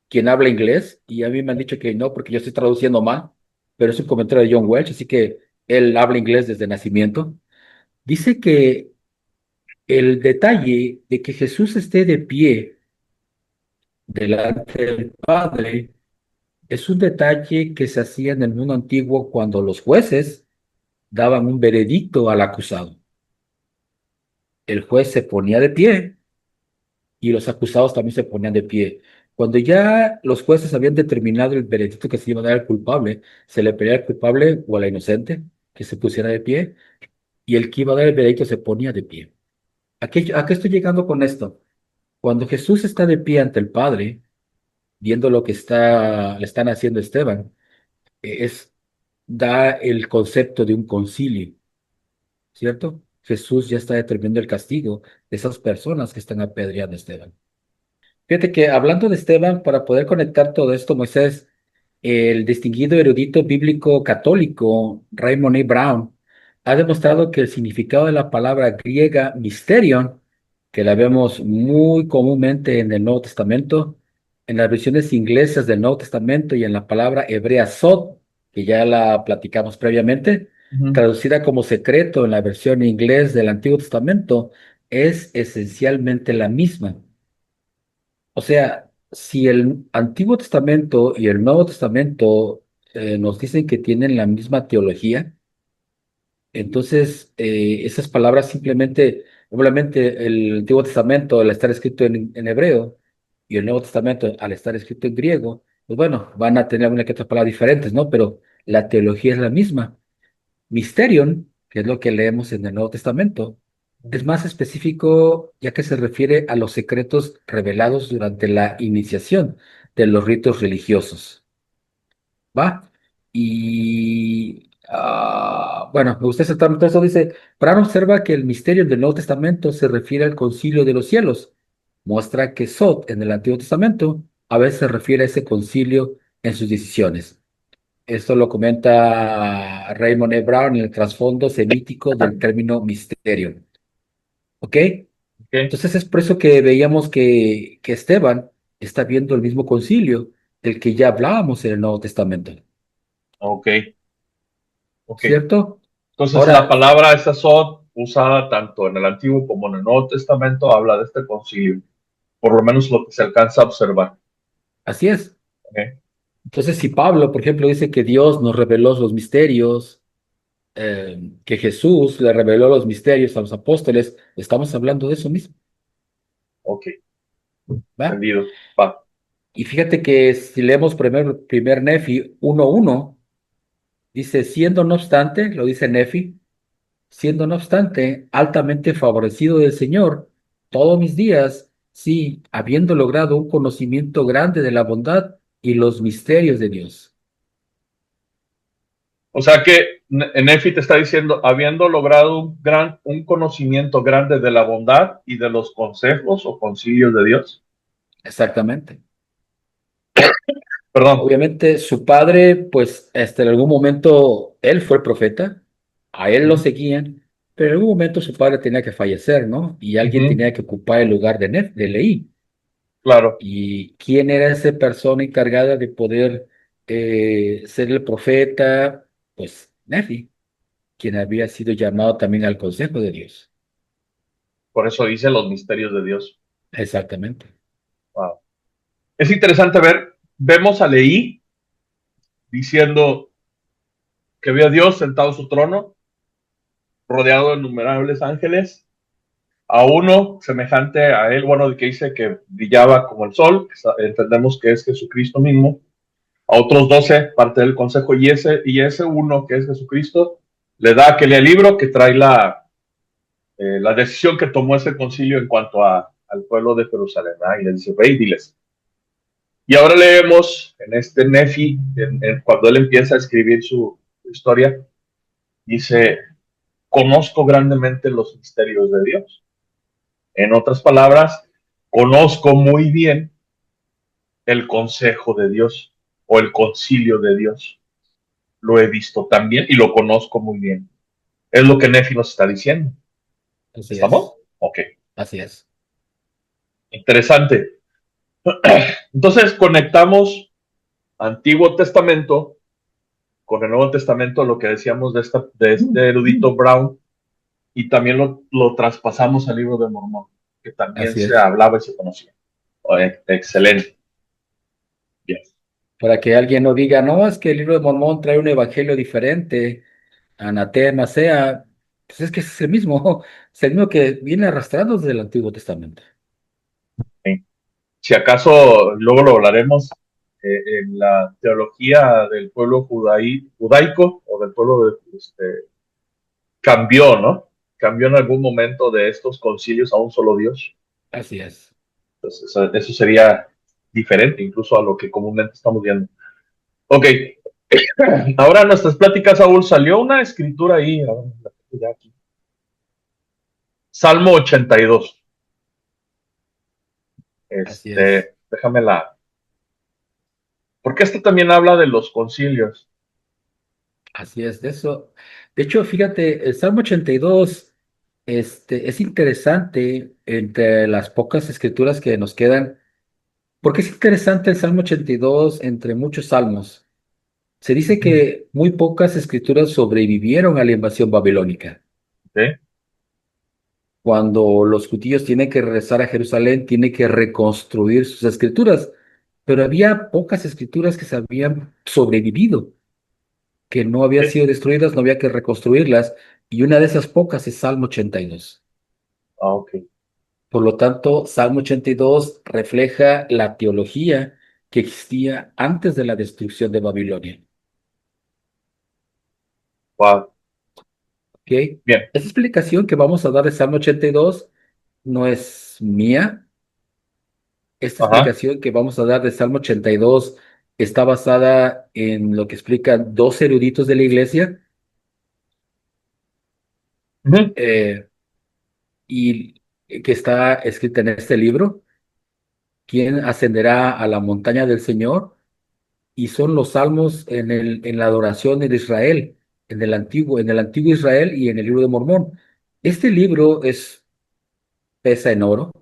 quien habla inglés, y a mí me han dicho que no, porque yo estoy traduciendo mal, pero es un comentario de John Welch, así que él habla inglés desde nacimiento. Dice que el detalle de que Jesús esté de pie delante del Padre es un detalle que se hacía en el mundo antiguo cuando los jueces daban un veredicto al acusado. El juez se ponía de pie y los acusados también se ponían de pie. Cuando ya los jueces habían determinado el veredicto que se iba a dar al culpable, se le pedía al culpable o a la inocente que se pusiera de pie y el que iba a dar el veredicto se ponía de pie. ¿A qué estoy llegando con esto? Cuando Jesús está de pie ante el Padre, viendo lo que le están haciendo a Esteban, da el concepto de un concilio, ¿cierto? Jesús ya está determinando el castigo de esas personas que están apedreando a Esteban. Fíjate que hablando de Esteban, para poder conectar todo esto, Moisés, el distinguido erudito bíblico católico Raymond A. Brown ha demostrado que el significado de la palabra griega mysterion, que la vemos muy comúnmente en el Nuevo Testamento, en las versiones inglesas del Nuevo Testamento y en la palabra hebrea sod, que ya la platicamos previamente, Ujú. traducida como secreto en la versión inglés del Antiguo Testamento, es esencialmente la misma. O sea, si el Antiguo Testamento y el Nuevo Testamento nos dicen que tienen la misma teología, entonces esas palabras simplemente, obviamente el Antiguo Testamento al estar escrito en hebreo y el Nuevo Testamento al estar escrito en griego, pues bueno, van a tener una que otra palabra diferentes, ¿no? Pero la teología es la misma. Mysterion, que es lo que leemos en el Nuevo Testamento, es más específico ya que se refiere a los secretos revelados durante la iniciación de los ritos religiosos. ¿Va? Y bueno, me gusta saltarme todo eso. Dice, Brown observa que el misterio del Nuevo Testamento se refiere al concilio de los cielos. Muestra que Sot en el Antiguo Testamento a veces se refiere a ese concilio en sus decisiones. Esto lo comenta Raymond E. Brown en el trasfondo semítico del término misterio. ¿Ok? Ok, Entonces es por eso que veíamos que Esteban está viendo el mismo concilio del que ya hablábamos en el Nuevo Testamento. ok, ok. ¿Cierto? Entonces, la Ahora, palabra esta sod, usada tanto en el Antiguo como en el Nuevo Testamento, habla de este concilio, por lo menos lo que se alcanza a observar. así es. Ok, Entonces, si Pablo, por ejemplo, dice que Dios nos reveló los misterios, que Jesús le reveló los misterios a los apóstoles, estamos hablando de eso mismo, ok, ¿va? entendido. Va. Y fíjate que si leemos primer Nefi 1:1, dice, siendo no obstante, lo dice Nefi, siendo no obstante altamente favorecido del Señor todos mis días, sí, habiendo logrado un conocimiento grande de la bondad y los misterios de Dios. O sea que Nefi te está diciendo, habiendo logrado un conocimiento grande de la bondad y de los consejos o concilios de Dios. Exactamente. Perdón. Obviamente su padre, pues en algún momento él fue el profeta, a él lo Ujú, seguían, pero en algún momento su padre tenía que fallecer, ¿no? Y alguien ujú, tenía que ocupar el lugar de Leí. claro, ¿Y quién era esa persona encargada de poder ser el profeta? Pues Nefi, quien había sido llamado también al consejo de Dios. por eso dice los misterios de Dios. Exactamente. Wow. Es interesante ver, vemos a Leí diciendo que vio a Dios sentado en su trono, rodeado de innumerables ángeles, a uno semejante a él, bueno, que dice que brillaba como el sol, entendemos que es Jesucristo mismo, a otros 12, parte del consejo, y ese uno que es Jesucristo, le da aquel libro que trae la decisión que tomó ese concilio en cuanto al pueblo de Jerusalén, ¿ah? Y le dice, ve y diles. Y ahora leemos en este Nefi, cuando él empieza a escribir su historia, dice, conozco grandemente los misterios de Dios. En otras palabras, conozco muy bien el consejo de Dios o el concilio de Dios. Lo he visto también y lo conozco muy bien. Es lo que Nefi nos está diciendo. Así ¿Estamos? es, Ok, así es, interesante. Entonces conectamos Antiguo Testamento con el Nuevo Testamento, lo que decíamos de este erudito Brown, y también lo traspasamos al libro de Mormón, que también así se es. hablaba y se conocía. Excelente. Bien. Para que alguien no diga, no, es que el libro de Mormón trae un evangelio diferente, anatema sea, pues es que es el mismo, es el mismo que viene arrastrando desde el Antiguo Testamento. Si acaso luego lo hablaremos en la teología del pueblo judaico o del pueblo cambió, ¿no? Cambió en algún momento de estos concilios a un solo Dios. Así es, Entonces, eso sería diferente incluso a lo que comúnmente estamos viendo. Ok, ahora en nuestras pláticas, Saúl, salió una escritura ahí, ya aquí. Salmo 82. así es, Déjame la. Porque esto también habla de los concilios. así es, de eso. De hecho, fíjate, el Salmo 82, es interesante entre las pocas escrituras que nos quedan, porque es interesante el Salmo 82 entre muchos salmos. Se dice Ujú. que muy pocas escrituras sobrevivieron a la invasión babilónica. ¿Sí? Cuando los judíos tienen que regresar a Jerusalén, tienen que reconstruir sus escrituras, pero había pocas escrituras que se habían sobrevivido, que no habían Sí. sido destruidas, no había que reconstruirlas, y una de esas pocas es Salmo 82. Ah, ok. Por lo tanto, Salmo 82 refleja la teología que existía antes de la destrucción de Babilonia. Wow. ¿Ok? Bien. Esa explicación que vamos a dar de Salmo 82 no es mía. Esta Ajá. explicación que vamos a dar de Salmo 82 está basada en lo que explican dos eruditos de la iglesia, Ujú. eh, y que está escrita en este libro: ¿Quién ascenderá a la montaña del Señor? Y son los salmos en la adoración de Israel, en el antiguo Israel y en el libro de Mormón. Este libro pesa en oro,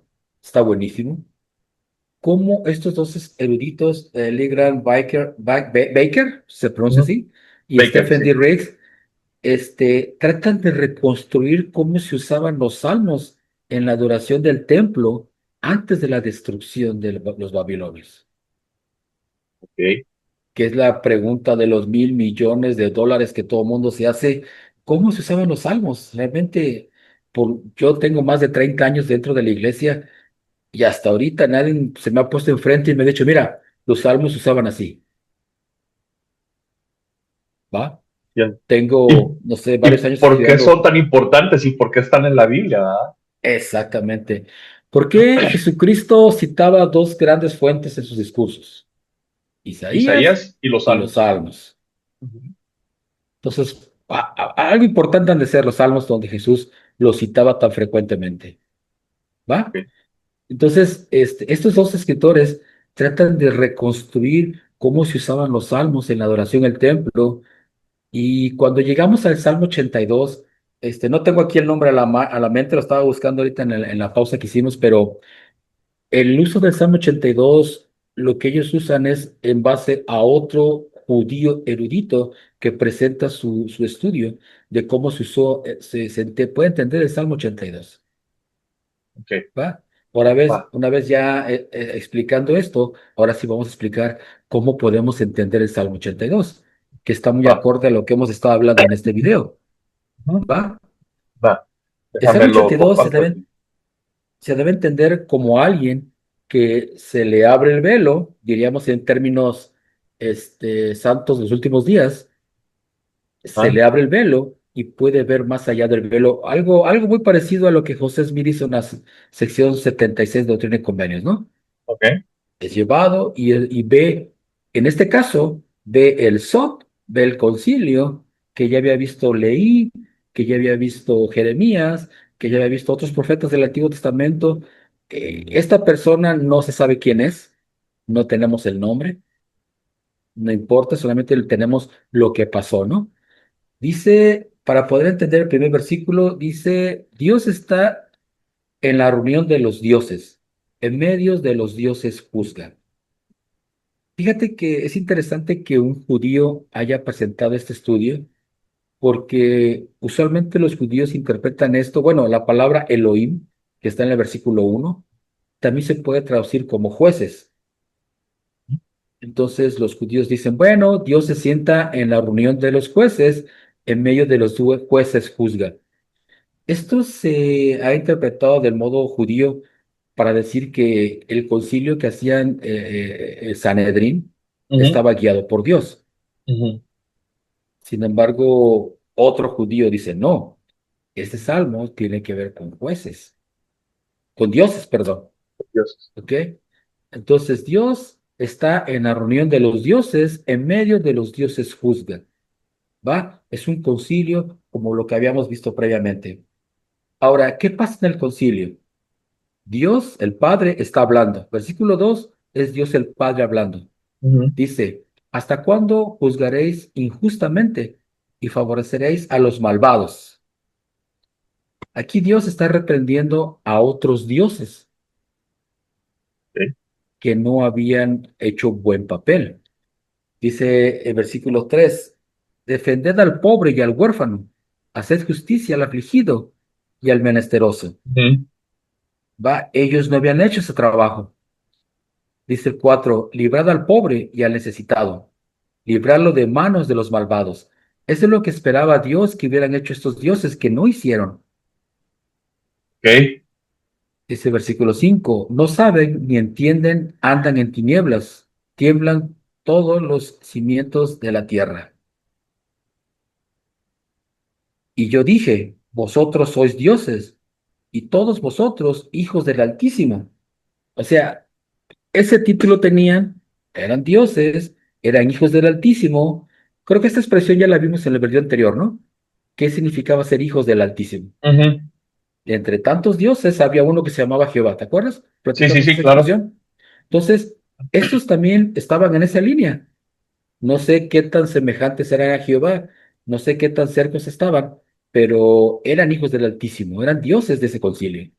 está buenísimo. Cómo estos dos eruditos, Lee Grant Baker, se pronuncia Ujú. así, y Baker, Stephen sí. D. Riggs, tratan de reconstruir cómo se usaban los salmos en la adoración del templo antes de la destrucción de los babilonios, Ok. que es la pregunta de los $1.000 millones que todo el mundo se hace. ¿Cómo se usaban los salmos? Realmente, yo tengo más de 30 años dentro de la iglesia. Y hasta ahorita nadie se me ha puesto enfrente y me ha dicho, mira, los salmos se usaban así, ¿va? Bien. Tengo, ¿Y, no sé, varios y años por qué son estudiando tan importantes y por qué están en la Biblia? ¿Verdad? exactamente. ¿Por qué Jesucristo citaba dos grandes fuentes en sus discursos? Isaías Isaías y los y los Salmos. salmos. Ujú. Entonces, algo importante han de ser los salmos donde Jesús los citaba tan frecuentemente, ¿va? Ok. Entonces, estos dos escritores tratan de reconstruir cómo se usaban los salmos en la adoración al templo. Y cuando llegamos al Salmo 82, no tengo aquí el nombre a la mente, lo estaba buscando ahorita en la pausa que hicimos, pero el uso del Salmo 82, lo que ellos usan es en base a otro judío erudito que presenta su estudio de cómo se usó, puede entender el Salmo 82. Ok. ¿Va? Va. Una vez ya explicando esto, ahora sí vamos a explicar cómo podemos entender el Salmo 82, que está muy Va. acorde a lo que hemos estado hablando en este video. Ujú. ¿Va? Va. El Salmo Déjame lo 82 comparto aquí. se debe entender como alguien que se le abre el velo, diríamos en términos santos de los últimos días, se Ah, le abre el velo y puede ver más allá del velo, algo muy parecido a lo que José Smith hizo en la sección 76 de Doctrina y Convenios, ¿no? ok. Es llevado y ve, en este caso, ve el SOT, ve el concilio, que ya había visto Leí, que ya había visto Jeremías, que ya había visto otros profetas del Antiguo Testamento. Esta persona no se sabe quién es, no tenemos el nombre, no importa, solamente tenemos lo que pasó, ¿no? Dice, para poder entender el primer versículo, dice, Dios está en la reunión de los dioses, en medio de los dioses juzga. Fíjate que es interesante que un judío haya presentado este estudio, porque usualmente los judíos interpretan esto, bueno, la palabra Elohim, que está en el versículo 1, también se puede traducir como jueces. Entonces los judíos dicen, bueno, Dios se sienta en la reunión de los jueces, en medio de los jueces juzga. Esto se ha interpretado del modo judío para decir que el concilio que hacían el Sanedrín Ujú, estaba guiado por Dios. ujú. Sin embargo, otro judío dice, no, este salmo tiene que ver con jueces, con dioses, perdón. Dios. ¿Ok? Entonces Dios está en la reunión de los dioses, en medio de los dioses juzga. ¿Va? Es un concilio como lo que habíamos visto previamente. Ahora, ¿qué pasa en el concilio? Dios, el Padre, está hablando. Versículo 2 es Dios el Padre hablando. Ujú. Dice, ¿hasta cuándo juzgaréis injustamente y favoreceréis a los malvados? Aquí Dios está reprendiendo a otros dioses Ok. que no habían hecho buen papel. Dice el versículo 3: defended al pobre y al huérfano, haced justicia al afligido y al menesteroso. Ujú. Va, ellos no habían hecho ese trabajo. Dice el 4: librad al pobre y al necesitado, librarlo de manos de los malvados. Eso es lo que esperaba Dios que hubieran hecho estos dioses que no hicieron. Ok. Dice versículo 5: no saben ni entienden, andan en tinieblas, tiemblan todos los cimientos de la tierra. Y yo dije, vosotros sois dioses, y todos vosotros hijos del Altísimo. O sea, ese título tenían, eran dioses, eran hijos del Altísimo. Creo que esta expresión ya la vimos en el video anterior, ¿no? ¿Qué significaba ser hijos del Altísimo? Ujú. Entre tantos dioses había uno que se llamaba Jehová, ¿te acuerdas? Sí, sí, Platicamos sí, esa claro. expresión. Entonces, estos también estaban en esa línea. No sé qué tan semejantes eran a Jehová, no sé qué tan cercos estaban, pero eran hijos del Altísimo, eran dioses de ese concilio.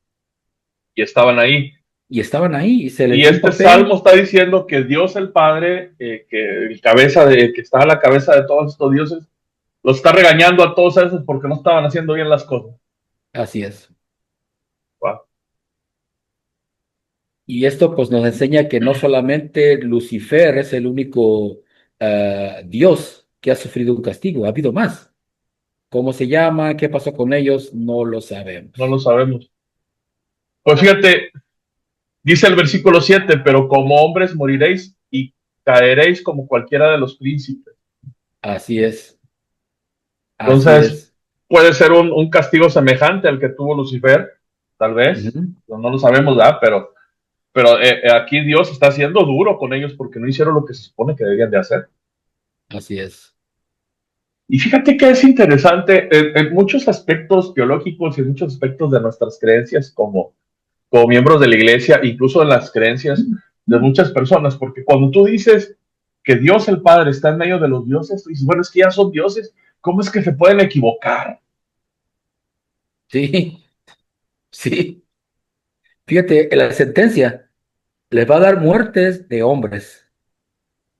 Y estaban ahí. Y estaban ahí y se les Y dio un este salmo papel. está diciendo que Dios el Padre, que el cabeza que está a la cabeza de todos estos dioses, los está regañando a todos esos porque no estaban haciendo bien las cosas. Así es. Wow. Y esto pues nos enseña que no solamente Lucifer es el único Dios que ha sufrido un castigo, ha habido más. ¿Cómo se llama? ¿Qué pasó con ellos? No lo No sabemos. lo sabemos. Pues fíjate, dice el versículo 7, pero como hombres moriréis y caeréis como cualquiera de los príncipes. Así es, así Entonces, es. puede ser un castigo semejante al que tuvo Lucifer, tal vez, Ujú. no lo sabemos, ¿verdad? Pero aquí Dios está siendo duro con ellos porque no hicieron lo que se supone que debían de hacer. Así es. Y fíjate que es interesante en muchos aspectos teológicos y en muchos aspectos de nuestras creencias como miembros de la iglesia, incluso en las creencias de muchas personas, porque cuando tú dices que Dios el Padre está en medio de los dioses, tú dices, bueno, es que ya son dioses, ¿cómo es que se pueden equivocar? Sí, sí. Fíjate, la sentencia les va a dar muertes de hombres.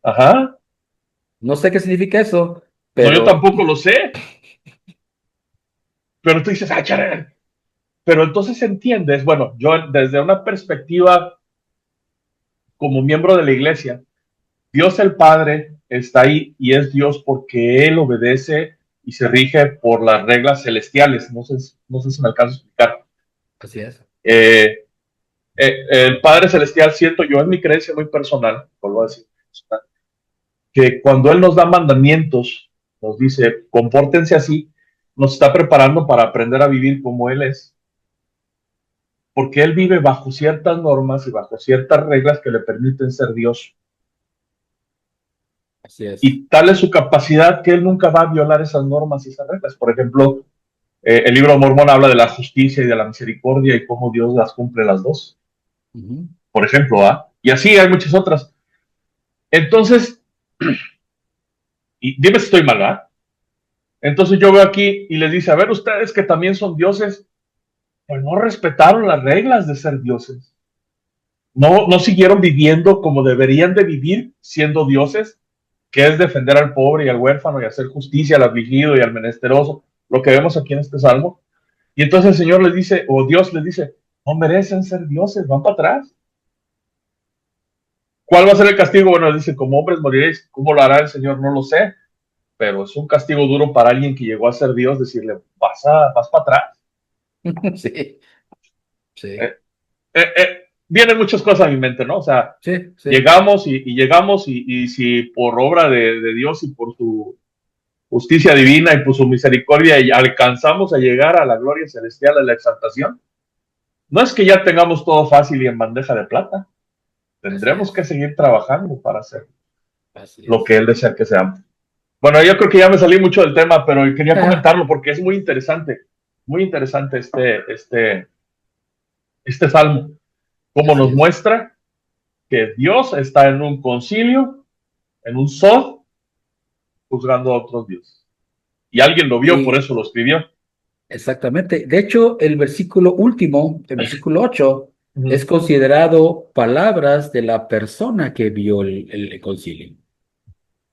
Ajá, No sé qué significa eso, no, yo pero tampoco lo sé, pero tú dices, ah, charal. Pero entonces entiendes, bueno, yo desde una perspectiva como miembro de la iglesia, Dios el Padre está ahí y es Dios porque Él obedece y se rige por las reglas celestiales. No sé si me alcanzo a explicar. así es. Eh, el Padre Celestial, siento yo en mi creencia muy personal, vuelvo a decir, que cuando Él nos da mandamientos, nos dice, compórtense así, nos está preparando para aprender a vivir como Él es, porque Él vive bajo ciertas normas y bajo ciertas reglas que le permiten ser Dios. Así es. Y tal es su capacidad que Él nunca va a violar esas normas y esas reglas. Por ejemplo, el libro de Mormón habla de la justicia y de la misericordia y cómo Dios las cumple las dos, Ujú. por ejemplo, ¿ah? Y así hay muchas otras. Entonces, y dime si estoy mal, ¿ah? Entonces yo veo aquí y les dice, a ver, ustedes que también son dioses, pues no respetaron las reglas de ser dioses. No siguieron viviendo como deberían de vivir siendo dioses, que es defender al pobre y al huérfano y hacer justicia al afligido y al menesteroso, lo que vemos aquí en este salmo. Y entonces el Señor les dice, o Dios les dice, no merecen ser dioses, van para atrás. ¿Cuál va a ser el castigo? Bueno, dice, como hombres moriréis. ¿Cómo lo hará el Señor? No lo sé, pero es un castigo duro para alguien que llegó a ser Dios, decirle, vas para atrás. Sí, sí, Eh, Vienen muchas cosas a mi mente, ¿no? O sea, sí, sí. llegamos y llegamos y si por obra de Dios y por su justicia divina y por su misericordia y alcanzamos a llegar a la gloria celestial, a la exaltación, no es que ya tengamos todo fácil y en bandeja de plata, Así tendremos que es. seguir trabajando para hacer Así lo que es. Él desea que seamos. Bueno, yo creo que ya me salí mucho del tema, pero quería comentarlo porque es muy interesante este salmo, cómo Así nos es. muestra que Dios está en un concilio, en un sod, juzgando a otros dioses. Y alguien lo vio, por Y eso lo escribió. exactamente. De hecho, el versículo último, el versículo 8 Uh es -huh. considerado palabras de la persona que vio el concilio.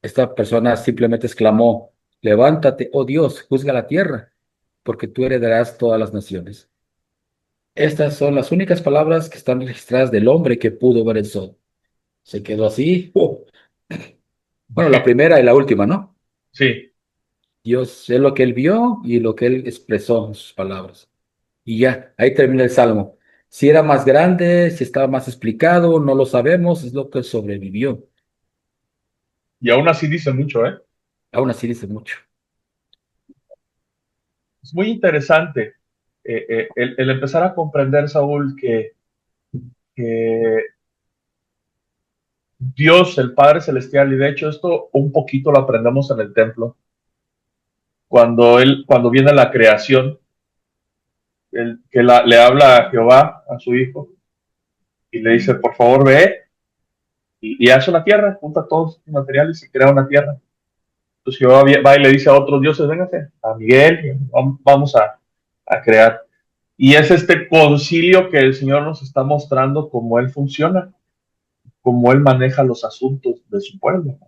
Esta persona simplemente exclamó, levántate, oh Dios, juzga la tierra, porque tú heredarás todas las naciones. Estas son las únicas palabras que están registradas del hombre que pudo ver el sol. Se quedó así. Bueno, la primera y la última, ¿no? Sí, Dios es lo que él vio y lo que él expresó en sus palabras. Y ya, ahí termina el salmo. Si era más grande, si estaba más explicado, no lo sabemos, es lo que sobrevivió. y aún así dice mucho, ¿eh? Aún así dice mucho. Es muy interesante el empezar a comprender, Saúl, que Dios, el Padre Celestial, y de hecho esto un poquito lo aprendemos en el templo, cuando viene la creación, le habla a Jehová, a su hijo, y le dice, por favor, ve y hace una tierra, junta todos los materiales y crea una tierra. Entonces Jehová va y le dice a otros dioses, véngase, a Miguel, vamos a crear. Y es este concilio que el Señor nos está mostrando cómo Él funciona, cómo Él maneja los asuntos de su pueblo.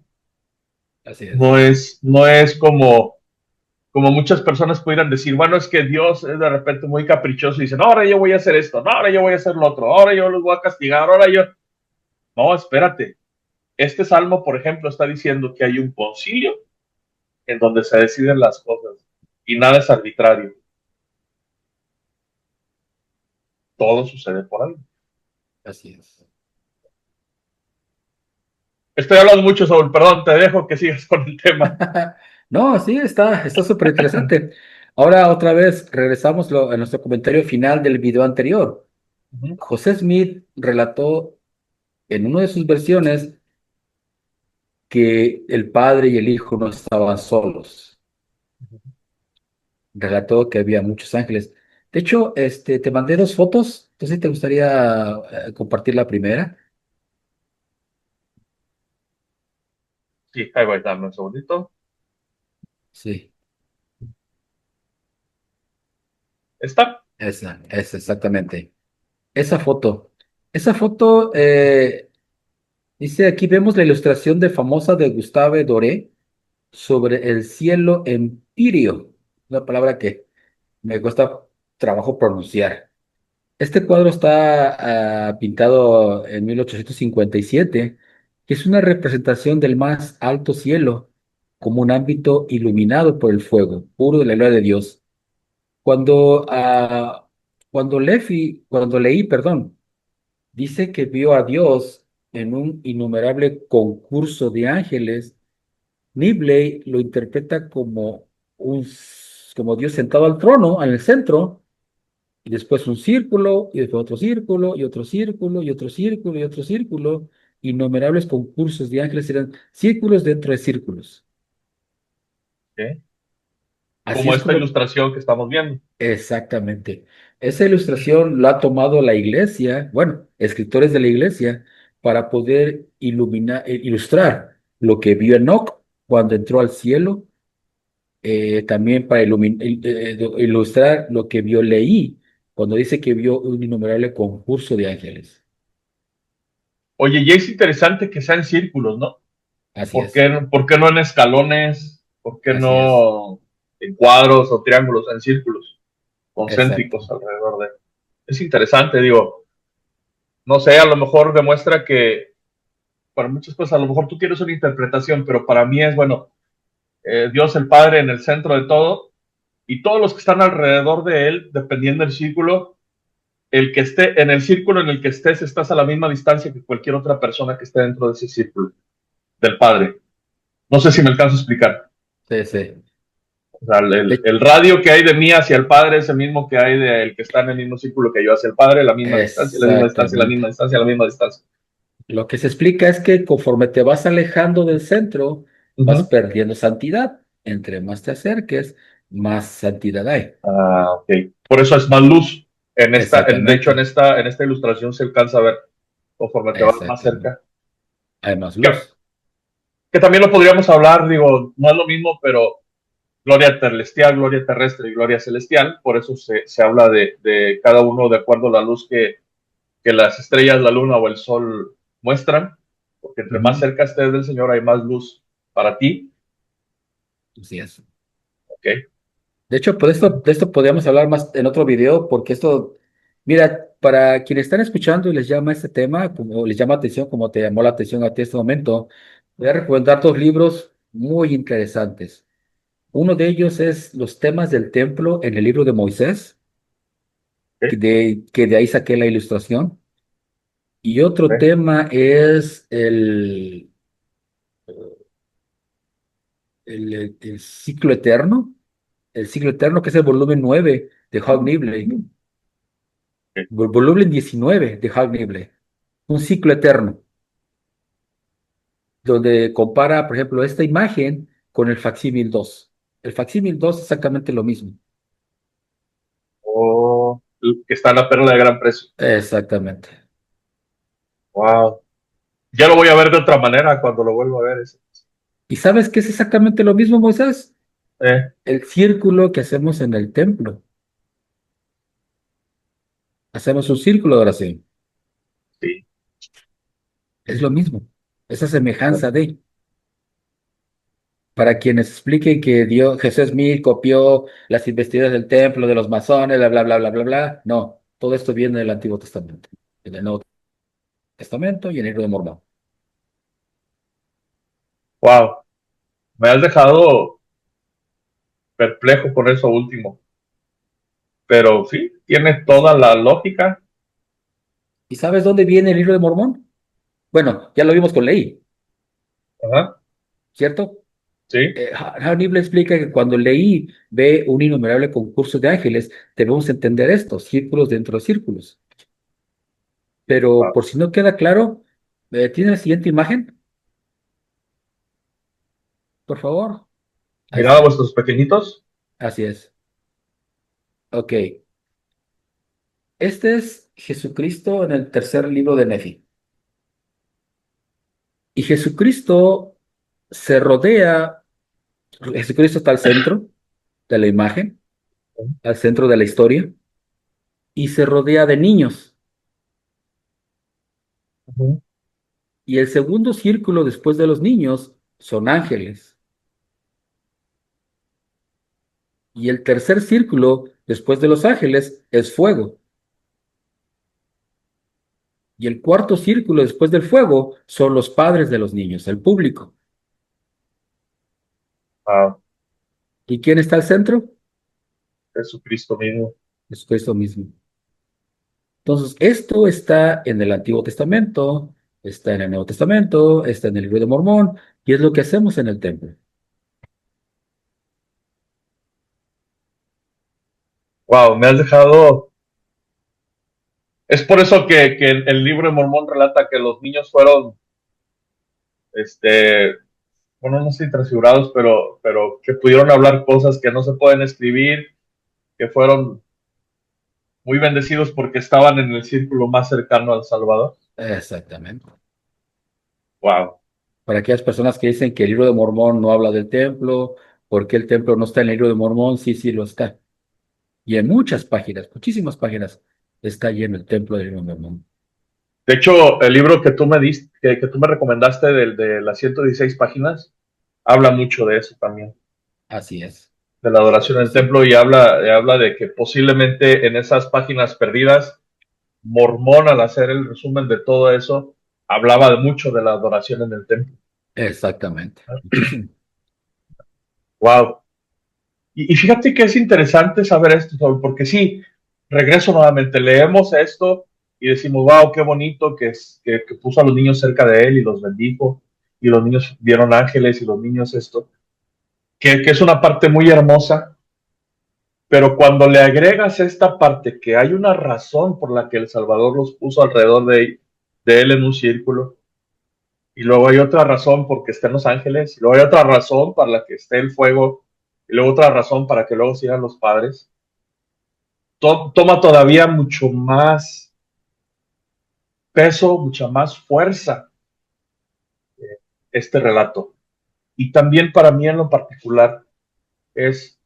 Así es. No es como muchas personas pudieran decir, bueno, es que Dios es de repente muy caprichoso y dice, no, ahora yo voy a hacer esto, no, ahora yo voy a hacer lo otro, ahora yo los voy a castigar, ahora yo... No, espérate. Este salmo, por ejemplo, está diciendo que hay un concilio en donde se deciden las cosas y nada es arbitrario. Todo sucede por algo. Así es. Estoy hablando mucho, Saúl, perdón, te dejo que sigas con el tema. No, sí, está súper interesante. Ahora otra vez regresamos a nuestro comentario final del video anterior. José Smith relató en una de sus versiones que el padre y el hijo no estaban solos. relató que había muchos ángeles. De hecho, te mandé dos fotos. Entonces, ¿te gustaría compartir la primera? Sí, ahí voy, dame un segundito. Sí, ¿Está? esa exactamente. Esa foto. Esa foto, dice aquí vemos la ilustración de famosa de Gustave Doré sobre el cielo empíreo, una palabra que me cuesta trabajo pronunciar. Este cuadro está pintado en 1857, que es una representación del más alto cielo como un ámbito iluminado por el fuego puro de la gloria de Dios. Cuando, cuando leí, perdón, dice que vio a Dios en un innumerable concurso de ángeles. Nibley lo interpreta como como Dios sentado al trono, en el centro, y después un círculo, y después otro círculo, y otro círculo, y otro círculo, y otro círculo. Innumerables concursos de ángeles eran círculos dentro de círculos. ¿Ok? Así Como es esta como ilustración que estamos viendo. exactamente. Esa ilustración la ha tomado la iglesia, bueno, escritores de la iglesia, para poder ilustrar lo que vio Enoc cuando entró al cielo, también para ilustrar lo que vio Leí cuando dice que vio un innumerable concurso de ángeles. Oye, y es interesante que sean círculos, ¿no? Así es, Por qué no en escalones? ¿Por qué así es, no en cuadros o triángulos, en círculos exacto. concéntricos alrededor de? Es interesante, digo, no sé, a lo mejor demuestra que para muchas cosas, a lo mejor tú quieres una interpretación, pero para mí es, bueno, Dios el Padre en el centro de todo y todos los que están alrededor de él, dependiendo del círculo, el que esté en el círculo en el que estés, estás a la misma distancia que cualquier otra persona que esté dentro de ese círculo del Padre. No sé si me alcanzo a explicar. Sí, sí. O sea, De- el radio que hay de mí hacia el Padre es el mismo que hay del que está en el mismo círculo que yo hacia el Padre, la misma distancia, la misma distancia, la misma exactamente. distancia, la misma distancia. Lo que se explica es que conforme te vas alejando del centro, Uh vas -huh. perdiendo santidad. Entre más te acerques, más santidad hay. Ah, ok. Por eso es más luz. De hecho, Exactamente, en esta ilustración se alcanza a ver conforme te vas más exactamente. cerca. Hay más Que, luz. que también lo podríamos hablar, digo, no es lo mismo, pero gloria celestial, gloria terrestre y gloria celestial. Por eso se habla de cada uno de acuerdo a la luz que las estrellas, la luna o el sol muestran. Porque entre más Ujú, cerca estés del Señor hay más luz para ti. así es. ¿Ok? De hecho, de esto podríamos hablar más en otro video, porque esto, mira, para quienes están escuchando y les llama este tema, como les llama atención, como te llamó la atención a ti en este momento, voy a recomendar dos libros muy interesantes. Uno de ellos es Los temas del templo en el libro de Moisés, ¿Ok? que de ahí saqué la ilustración. Y otro ¿Ok? tema es el ciclo eterno, el ciclo eterno, que es el volumen 9 de Hugh Nibley, ¿Ok? volumen 19 de Hugh Nibley, un ciclo eterno, donde compara, por ejemplo, esta imagen con el facsímil 2. El facsímil 2 es exactamente lo mismo. O que está en la perla de gran precio. Exactamente. Wow. Ya lo voy a ver de otra manera cuando lo vuelva a ver. Ese. ¿Y sabes qué es exactamente lo mismo, Moisés? Eh, El círculo que hacemos en el templo. Hacemos un círculo de oración. sí. Es lo mismo. Esa semejanza de. Para quienes expliquen que Dios, Jesús Smith copió las investiduras del templo de los masones, bla, bla, bla, bla, bla, bla. No, todo esto viene del Antiguo Testamento, en el Nuevo Testamento y en el Libro de Mormón. Wow. Me has dejado perplejo con eso último. Pero sí, tiene ¿Y, toda la lógica. y sabes dónde viene el Libro de Mormón? Bueno, ya lo vimos con Leí, Ajá. ¿cierto? Sí. Hannibal explica que cuando Leí ve un innumerable concurso de ángeles, debemos entender esto, círculos dentro de círculos. Pero Wow. por si no queda claro, ¿tiene la siguiente imagen? Por favor. Ahí Mirad a está. vuestros pequeñitos. Así es. Ok, este es Jesucristo en el tercer libro de Nefi. Y Jesucristo se rodea, Jesucristo está al centro de la imagen, al centro de la historia, y se rodea de niños. Ujú. Y el segundo círculo después de los niños son ángeles. Y el tercer círculo después de los ángeles es fuego. Y el cuarto círculo después del fuego son los padres de los niños, el público. A ¿Y quién está al centro? Jesucristo mismo. Jesucristo mismo. Entonces, esto está en el Antiguo Testamento, está en el Nuevo Testamento, está en el libro de Mormón, y es lo que hacemos en el templo. Wow, me has dejado. Es por eso que el libro de Mormón relata que los niños fueron, este, bueno, no sé si transfigurados, pero que pudieron hablar cosas que no se pueden escribir, que fueron muy bendecidos porque estaban en el círculo más cercano al Salvador. Exactamente. Wow. Para aquellas personas que dicen que el libro de Mormón no habla del templo, porque el templo no está en el libro de Mormón, sí, sí lo está. Y en muchas páginas, muchísimas páginas, está lleno el templo del libro de Mormón. De hecho, el libro que tú me diste, que tú me recomendaste de las 116 páginas, habla mucho de eso también, Así es. de la adoración en Sí, el sí. templo y habla de que posiblemente en esas páginas perdidas, Mormón al hacer el resumen de todo eso, hablaba de mucho de la adoración en el templo. Exactamente. Muchísimo. Wow. Y fíjate que es interesante saber esto, Saúl, porque sí, regreso nuevamente, leemos esto y decimos, wow, qué bonito que puso a los niños cerca de él y los bendijo, y los niños vieron ángeles y los niños esto, que es una parte muy hermosa, pero cuando le agregas esta parte, que hay una razón por la que el Salvador los puso alrededor de él en un círculo, y luego hay otra razón porque estén los ángeles, y luego hay otra razón para la que esté el fuego, y luego otra razón para que luego sigan los padres, toma todavía mucho más peso, mucha más fuerza este relato. Y también para mí en lo particular es,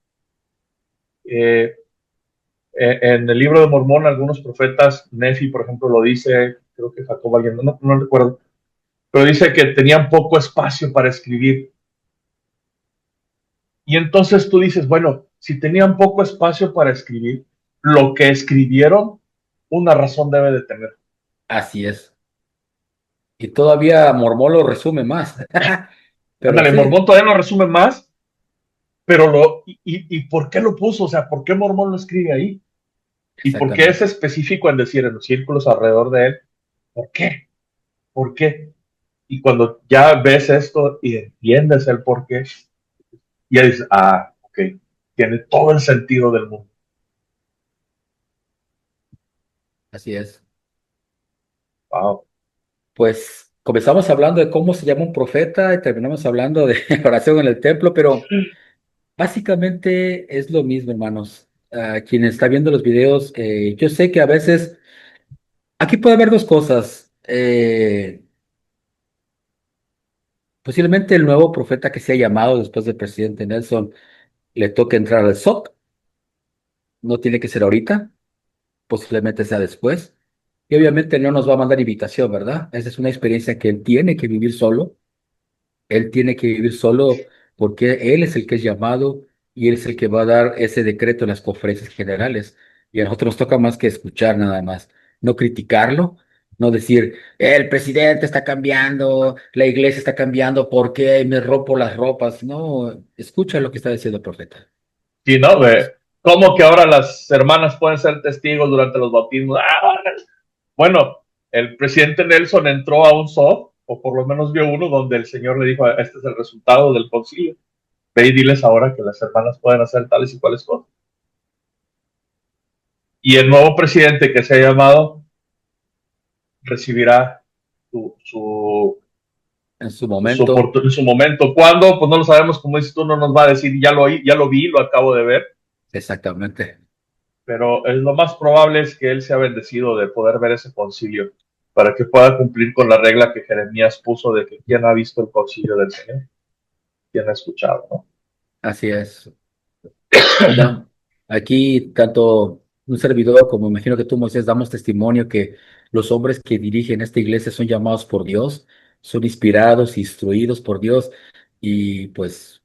eh, en el libro de Mormón, algunos profetas, Nefi, por ejemplo, lo dice, creo que Jacob, alguien, no recuerdo, pero dice que tenían poco espacio para escribir. Y entonces tú dices, bueno, si tenían poco espacio para escribir, lo que escribieron, una razón debe de tener. Así es. Y todavía Mormón lo resume más. Pero Ándale, sí, Mormón todavía lo resume más, pero y por qué lo puso, o sea, ¿por qué Mormón lo escribe ahí? ¿Y por qué es exactamente. específico en decir en los círculos alrededor de él? ¿Por qué? ¿Por qué? Y cuando ya ves esto y entiendes el por qué, ya dices, ah, ok, tiene todo el sentido del mundo. Así es. Wow. Pues comenzamos hablando de cómo se llama un profeta y terminamos hablando de oración en el templo, pero básicamente es lo mismo, hermanos. Quien está viendo los videos, yo sé que a veces aquí puede haber dos cosas. Posiblemente el nuevo profeta que se ha llamado después del presidente Nelson le toque entrar al SOC. No tiene que ser ahorita, posiblemente sea después. Y obviamente no nos va a mandar invitación, ¿verdad? Esa es una experiencia que él tiene que vivir solo. Él tiene que vivir solo porque él es el que es llamado y él es el que va a dar ese decreto en las conferencias generales. Y a nosotros nos toca más que escuchar nada más, no criticarlo, no decir, el presidente está cambiando, la iglesia está cambiando, ¿por qué me rompo las ropas? No, escucha lo que está diciendo el profeta. Sí, ¿no? ¿Cómo que ahora las hermanas pueden ser testigos durante los bautismos? Ah, bueno, el presidente Nelson entró a un SOP, o por lo menos vio uno, donde el Señor le dijo, este es el resultado del concilio. Ve y diles ahora que las hermanas pueden hacer tales y cuales cosas. Y el nuevo presidente que se ha llamado recibirá su, En su momento, en su momento. ¿Cuándo? Pues no lo sabemos, como dices tú, no nos va a decir, ya lo vi, lo acabo de ver. exactamente. pero lo más probable es que él sea bendecido de poder ver ese concilio para que pueda cumplir con la regla que Jeremías puso de que quién ha visto el concilio del Señor, quién ha escuchado, ¿no? Así es. Da- Aquí, tanto un servidor como imagino que tú, Moisés, damos testimonio que los hombres que dirigen esta iglesia son llamados por Dios, son inspirados, instruidos por Dios, y pues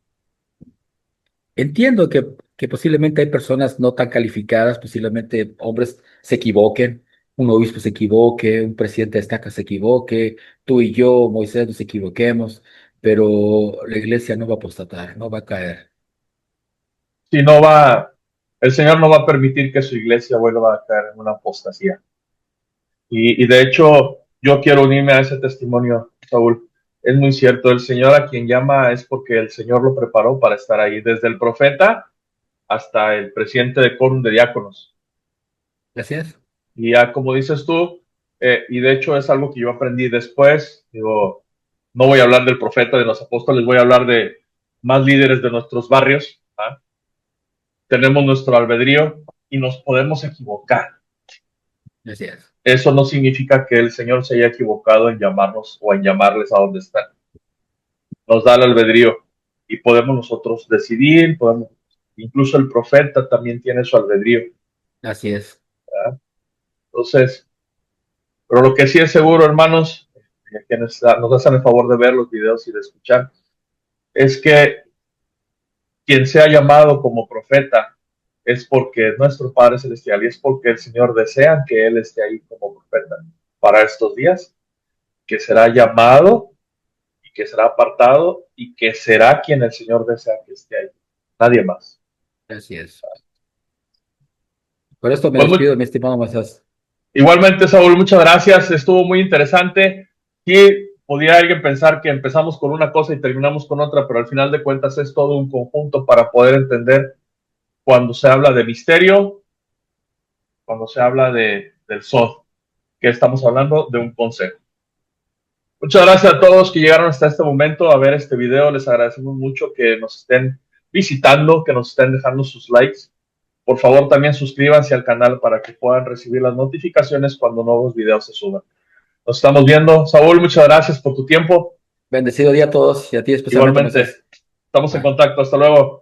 entiendo que posiblemente hay personas no tan calificadas, posiblemente hombres se equivoquen, un obispo se equivoque, un presidente de estaca se equivoque, tú y yo, Moisés, nos equivoquemos, pero la iglesia no va a apostatar, no va a caer. Si no va, el Señor no va a permitir que su iglesia vuelva a caer en una apostasía. Y de hecho, yo quiero unirme a ese testimonio, Saúl. Es muy cierto, el Señor a quien llama es porque el Señor lo preparó para estar ahí, desde el profeta hasta el presidente de quórum de diáconos. Gracias. Y ya como dices tú, y de hecho es algo que yo aprendí después, digo, no voy a hablar del profeta, de los apóstoles, voy a hablar de más líderes de nuestros barrios. ¿Ah? Tenemos nuestro albedrío y nos podemos equivocar. Gracias. Eso no significa que el Señor se haya equivocado en llamarnos o en llamarles a donde están. Nos da el albedrío y podemos nosotros decidir, podemos, incluso el profeta también tiene su albedrío. Así es. ¿Verdad? Entonces, pero lo que sí es seguro, hermanos, a quienes nos hacen el favor de ver los videos y de escuchar, es que quien sea llamado como profeta es porque nuestro Padre Celestial y es porque el Señor desea que Él esté ahí como profeta para estos días, que será llamado y que será apartado y que será quien el Señor desea que esté ahí. Nadie más. Así es. Por esto me Pues despido, mi estimado Moisés. igualmente, Saúl, muchas gracias. Estuvo muy interesante. Sí, podría alguien pensar que empezamos con una cosa y terminamos con otra, pero al final de cuentas es todo un conjunto para poder entender cuando se habla de misterio, cuando se habla del Sod, que estamos hablando de un consejo. Muchas gracias a todos que llegaron hasta este momento a ver este video. Les agradecemos mucho que nos estén visitando, que nos estén dejando sus likes. Por favor, también suscríbanse al canal para que puedan recibir las notificaciones cuando nuevos videos se suban. Nos estamos viendo. Saúl, muchas gracias por tu tiempo. Bendecido día a todos y a ti especialmente, Igualmente, Moisés. estamos en Bye. contacto. Hasta luego.